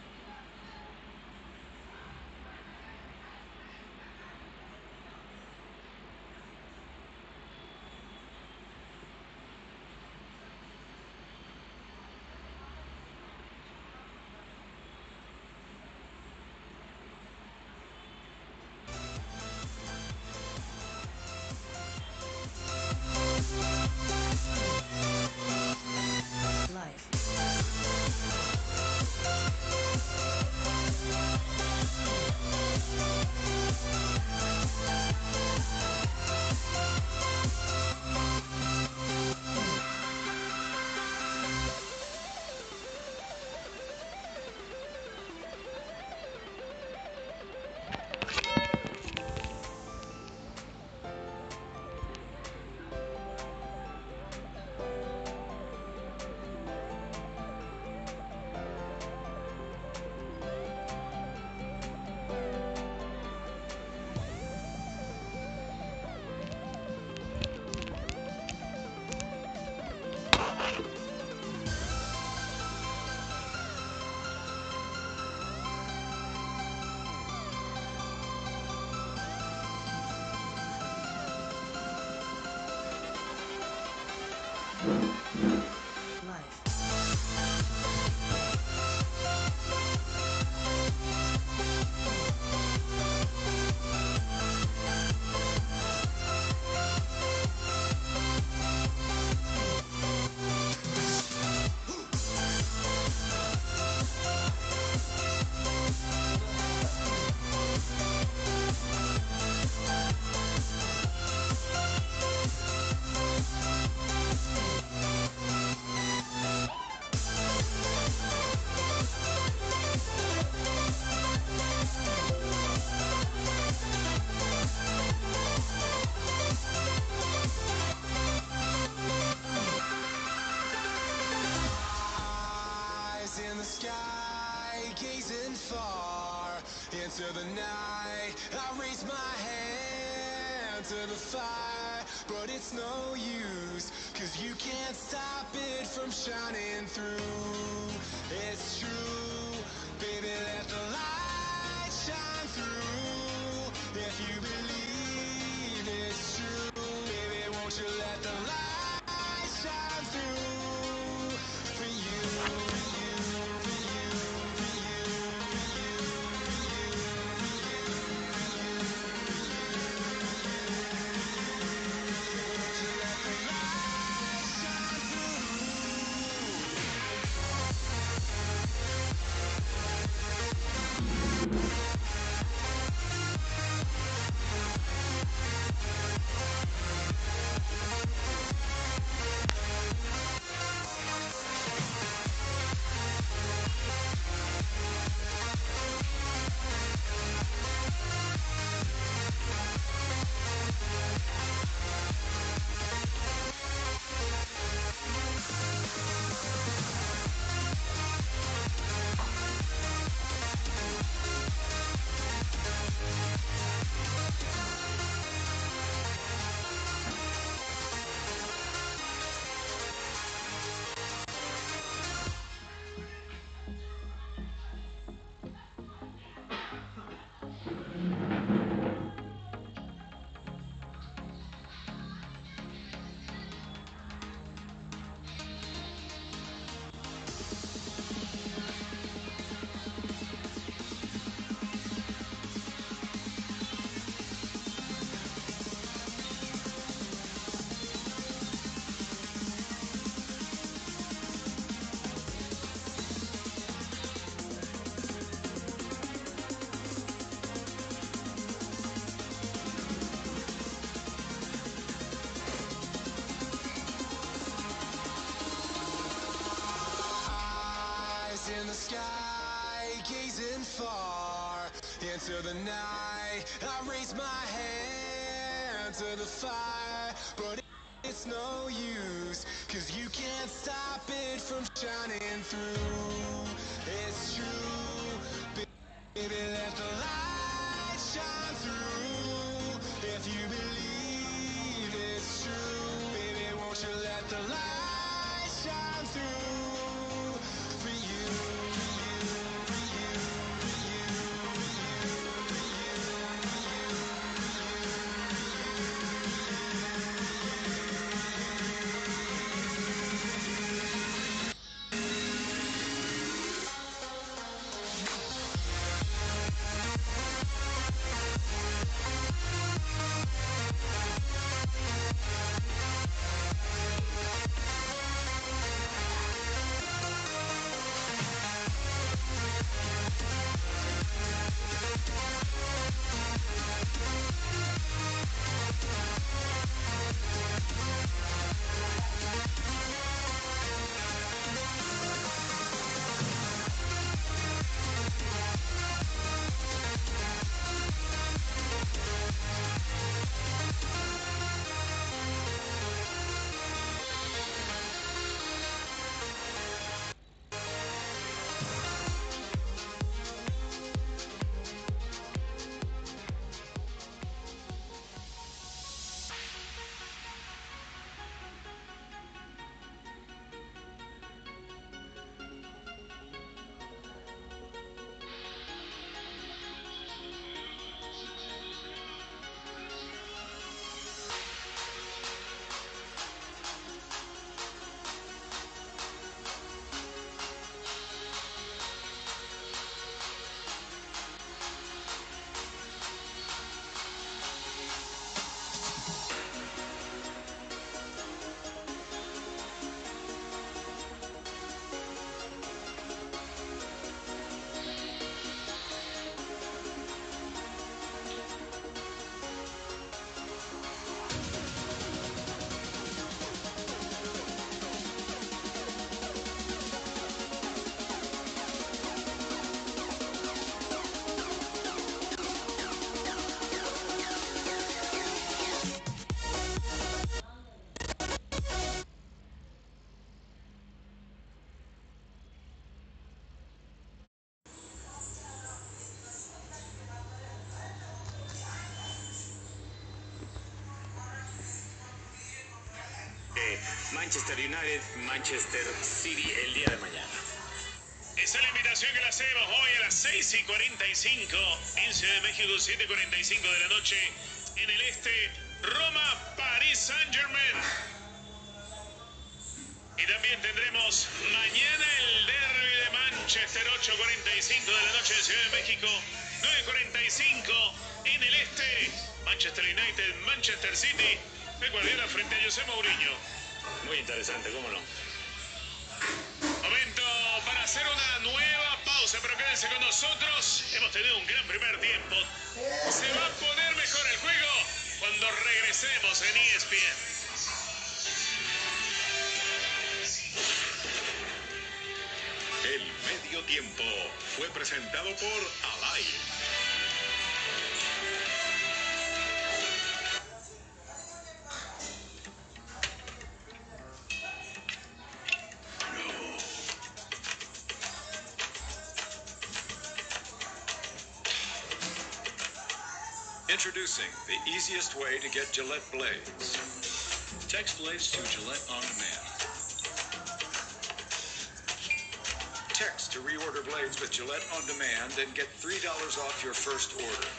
into the night, I raise my hand to the fire, but it's no use, 'cause you can't stop it from shining through. It's true, baby, let the light shine through. If you believe it's true, baby, won't you let the light shine through for you. eyes in the sky, gazing far into the night. I raise my hand to the fire, but it's no use, 'cause you can't stop it from shining through. It's true, baby, let the light shine through. If you believe it's true, baby, won't you let the light shine through for you, for you, for you, for you, for you, for you, Manchester United, Manchester City el día de mañana. Esa es la invitación que le hacemos hoy a las 6:45 en Ciudad de México, 7:45 de la noche en el este, Roma, París Saint-Germain. Y también tendremos mañana el derbi de Manchester, 8:45 de la noche en Ciudad de México, 9:45 en el este, Manchester United, Manchester City, Pep Guardiola frente a José Mourinho. Muy interesante, ¿cómo no? Momento para hacer una nueva pausa, pero quédense con nosotros. Hemos tenido un gran primer tiempo. Se va a poner mejor el juego cuando regresemos en ESPN. El medio tiempo fue presentado por Alay. Introducing the easiest way to get Gillette blades. Text blades to Gillette On Demand. Text to reorder blades with Gillette On Demand and get $3 off your first order.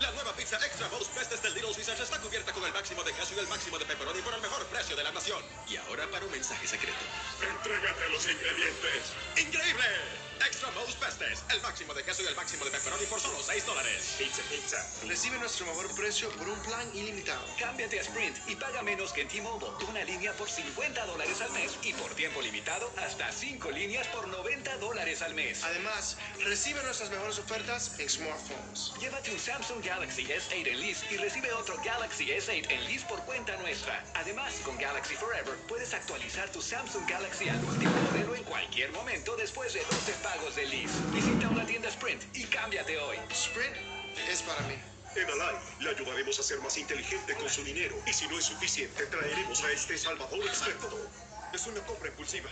La nueva pizza Extra Most Best del Little Caesars está cubierta con el máximo de queso y el máximo de pepperoni por el mejor precio de la nación. Y ahora para un mensaje secreto. Entrégate los ingredientes. ¡Increíble! Extra Most Bestes. El máximo de queso y el máximo de pepperoni por solo $6. Pizza. Recibe nuestro mejor precio por un plan ilimitado. Cámbiate a Sprint y paga menos que en T-Mobile. Una línea por $50 al mes y por tiempo limitado hasta 5 líneas por $90 al mes. Además, recibe nuestras mejores ofertas en smartphones. Llévate un Samsung Galaxy S8 en lease y recibe otro Galaxy S8 en lease por cuenta nuestra. Además, con Galaxy Forever puedes actualizar tu Samsung Galaxy al último modelo en cualquier momento después de 12 pagos de lease. Visita una tienda Sprint y cámbiate hoy. Sprint es para mí. En Alay le ayudaremos a ser más inteligente con su dinero. Y si no es suficiente, traeremos a este salvador experto. Es una compra impulsiva.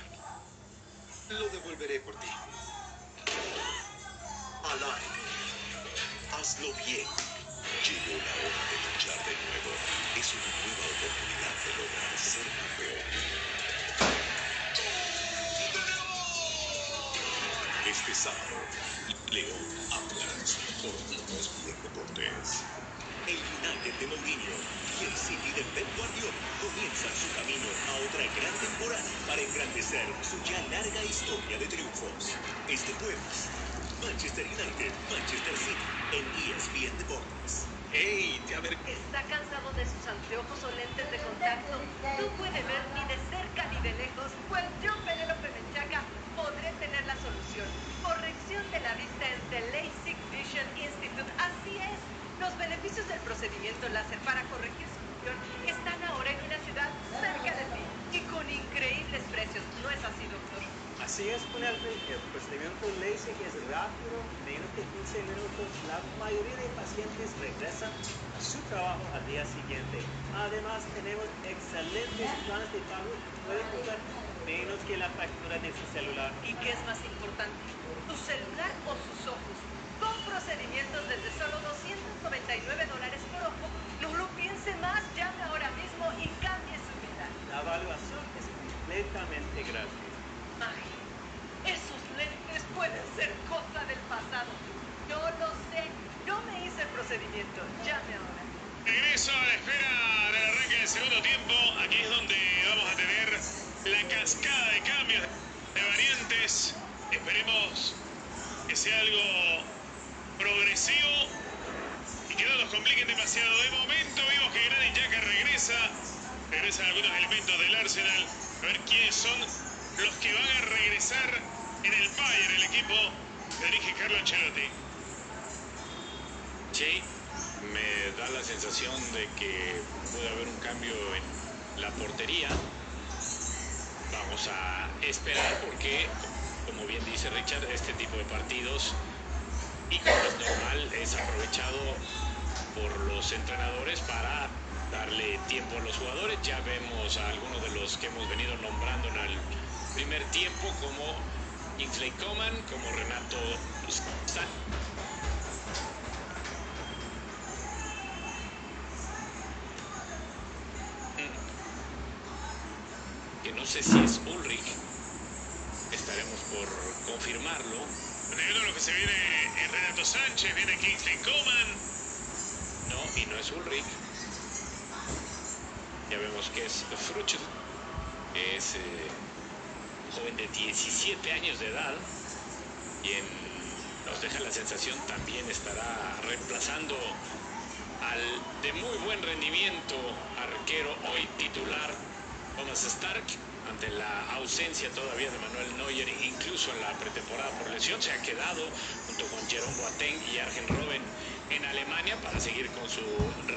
Lo devolveré por ti. Alay, hazlo bien. Llegó la hora de luchar de nuevo. Es una nueva oportunidad de lograr ser campeón. Este sábado, León Atlas por ESPN Deportes. El United de Mourinho y el City de Pep Guardiola comienzan su camino a otra gran temporada para engrandecer su ya larga historia de triunfos. Este jueves, Manchester United, Manchester City en ESPN Deportes. ¡Ey! ¿Está cansado de sus anteojos o lentes de contacto? No puede ver ni de cerca ni de lejos. Pues yo, Penélope Menchaca, podré tener la solución. Corrección de la vista en The LASIK Vision Institute. Así es. Los beneficios del procedimiento láser para corregir su visión están ahora en una ciudad cerca de ti y con increíbles precios. ¿No es así, doctor? Así es, Penélope. El procedimiento LASIK es rápido, menos de 15 minutos. La mayoría de pacientes regresan a su trabajo al día siguiente. Además, tenemos excelentes planes de pago y puede cobrar menos que la factura de su celular. ¿Y qué es más importante? ¿Tu celular o sus ojos? Con procedimientos desde solo $299 por ojo. No lo piense más, llame ahora mismo y cambie su vida. La evaluación es completamente gratis. Ay, esos lentes pueden ser cosa del pasado. Yo lo sé, no me hice el procedimiento. Llame ahora. Regreso a la espera del arranque del segundo tiempo. Aquí es donde vamos a tener la cascada de cambios, de variantes. Esperemos que sea algo progresivo y que no nos compliquen demasiado. De momento vimos que Granit Xhaka regresan algunos elementos del Arsenal. A ver quiénes son los que van a regresar en el Bayern, el equipo que dirige Carlo Ancelotti. Sí, me da la sensación de que puede haber un cambio en la portería. Vamos a esperar porque, como bien dice Richard, este tipo de partidos, y como es normal, es aprovechado por los entrenadores para darle tiempo a los jugadores. Ya vemos a algunos de los que hemos venido nombrando en el primer tiempo, como Kingsley Coman, como Renato San. Que no sé si es Ulrich, estaremos por confirmarlo. Bueno, lo que se viene es Renato Sánchez, viene Kingsley Coman. No, y no es Ulrich. Ya vemos que es Fruchel, que es un joven de 17 años de edad, quien nos deja la sensación también estará reemplazando al de muy buen rendimiento arquero hoy titular Thomas Stark, ante la ausencia todavía de Manuel Neuer, incluso en la pretemporada por lesión. Se ha quedado junto con Jerome Boateng y Arjen Robben en Alemania para seguir con su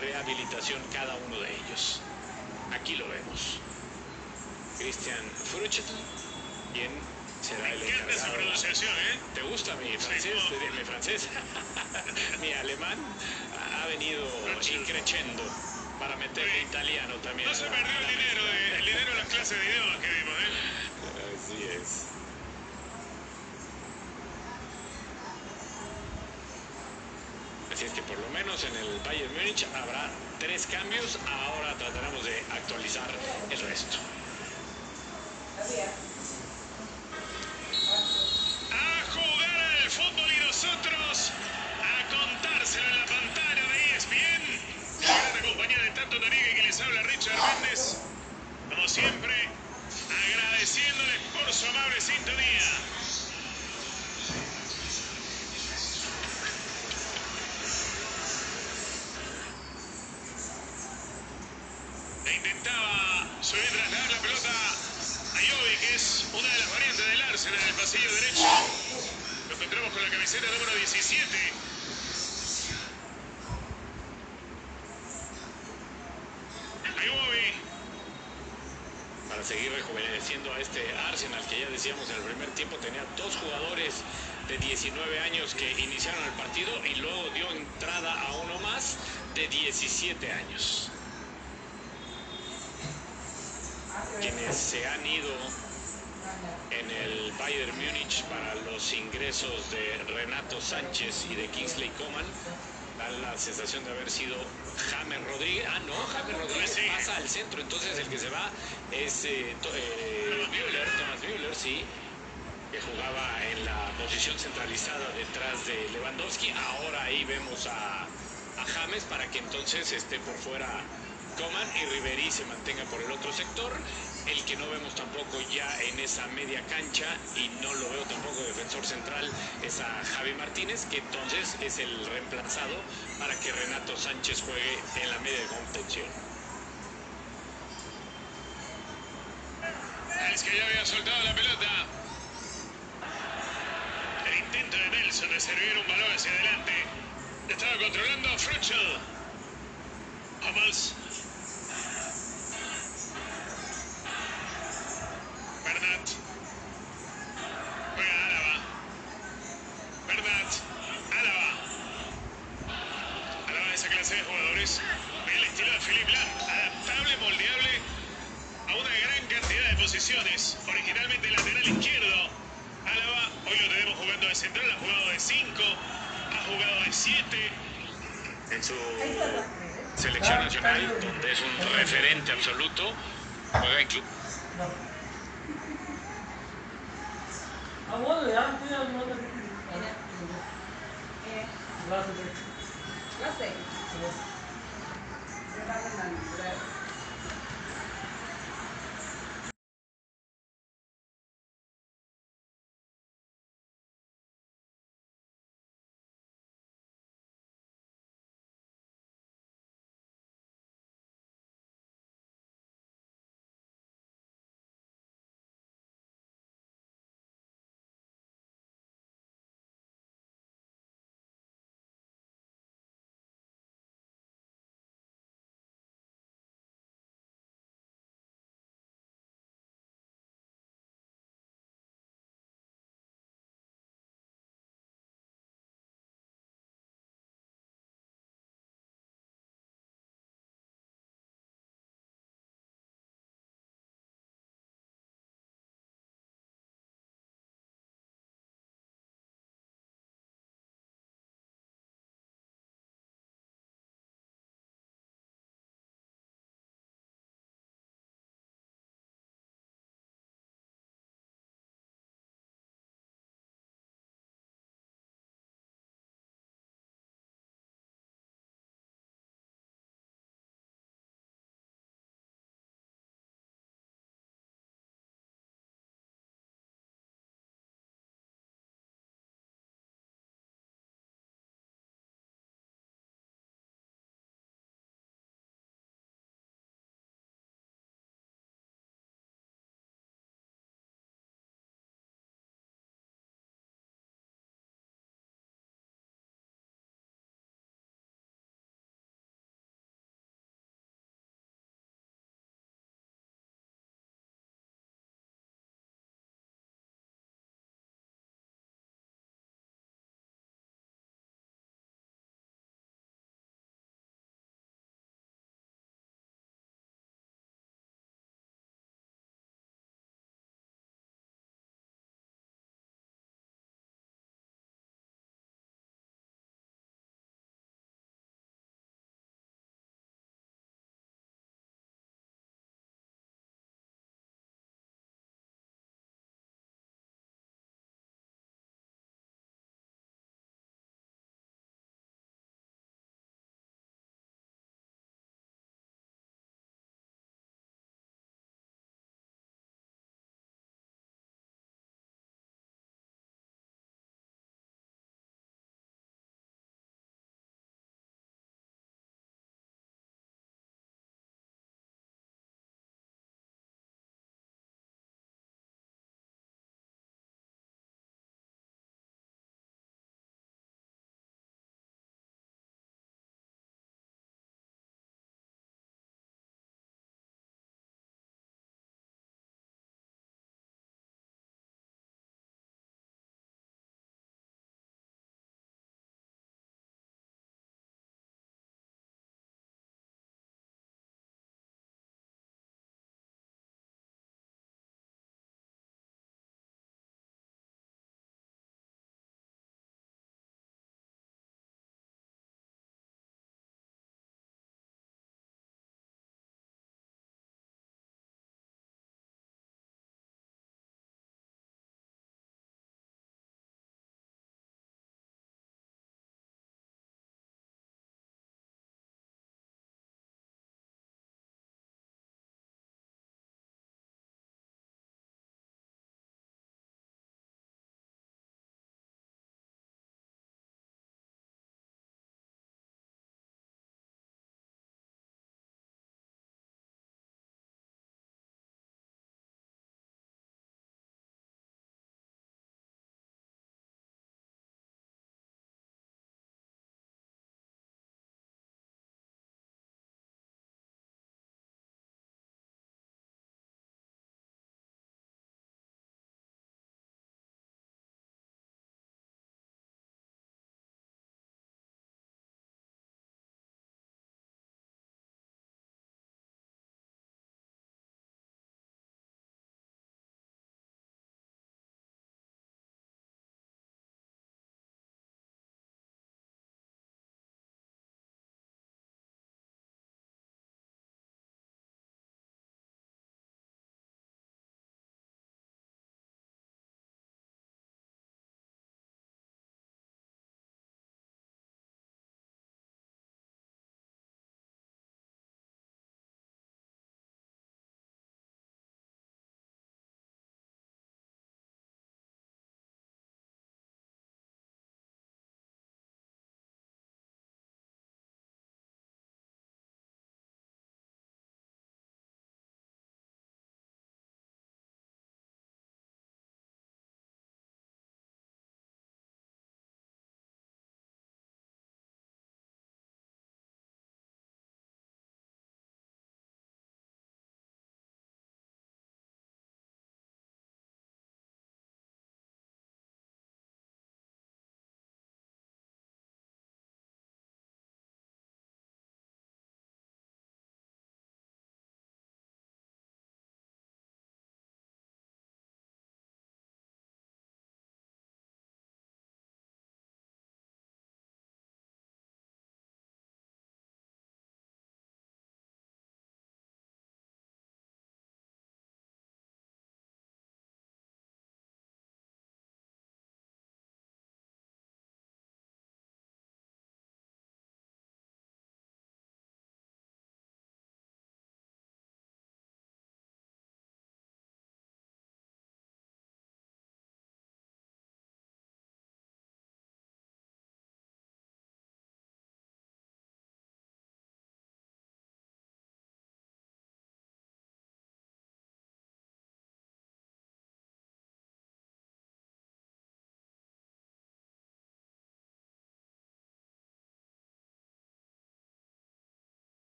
rehabilitación cada uno de ellos. Aquí lo vemos. Christian Fruchel, quien será el encargado. Me encanta su pronunciación, ¿eh? ¿Te gusta mi francés? Sí, Mi francés. Mi alemán ha venido increciendo para meterle italiano también. No se perdió el dinero de las clases de idiomas que vimos, ¿eh? Así es. Así es que por lo menos en el Bayern Munich habrá 3 cambios. Ahora trataremos de actualizar el resto. A jugar al fútbol y nosotros a contárselo en la pantalla de ESPN. La gran compañía de Tato Noriega, que les habla Richard Méndez. Como siempre, agradeciéndoles por su amable sintonía. pasillo derecho. Lo encontramos con la camiseta número 17. Para seguir rejuveneciendo a este Arsenal, que ya decíamos en el primer tiempo tenía dos jugadores de 19 años que iniciaron el partido y luego dio entrada a uno más de 17 años. Quienes se han ido en el Bayern Munich para los ingresos de Renato Sánchez y de Kingsley Coman, da la sensación de haber sido James Rodríguez. Ah, no, James Rodríguez pasa al centro, entonces el que se va es Thomas Müller, sí, que jugaba en la posición centralizada detrás de Lewandowski. Ahora ahí vemos a James para que entonces esté por fuera Coman y Ribery se mantenga por el otro sector. El que no vemos tampoco ya en esa media cancha y no lo veo tampoco defensor central es a Javi Martínez, que entonces es el reemplazado para que Renato Sánchez juegue en la media de contención. Es que ya había soltado la pelota. El intento de Nelson de servir un balón hacia adelante. Estaba controlando a Frutschel. Hummels. Bernat. Juega Álava. Bernat. Álava. Álava de esa clase de jugadores. El estilo de Philipp Lahm. Adaptable, moldeable a una gran cantidad de posiciones. Originalmente lateral izquierdo. Álava, hoy lo tenemos jugando de central, ha jugado de 5, ha jugado de 7. En su selección nacional, donde es un referente absoluto, juega en club.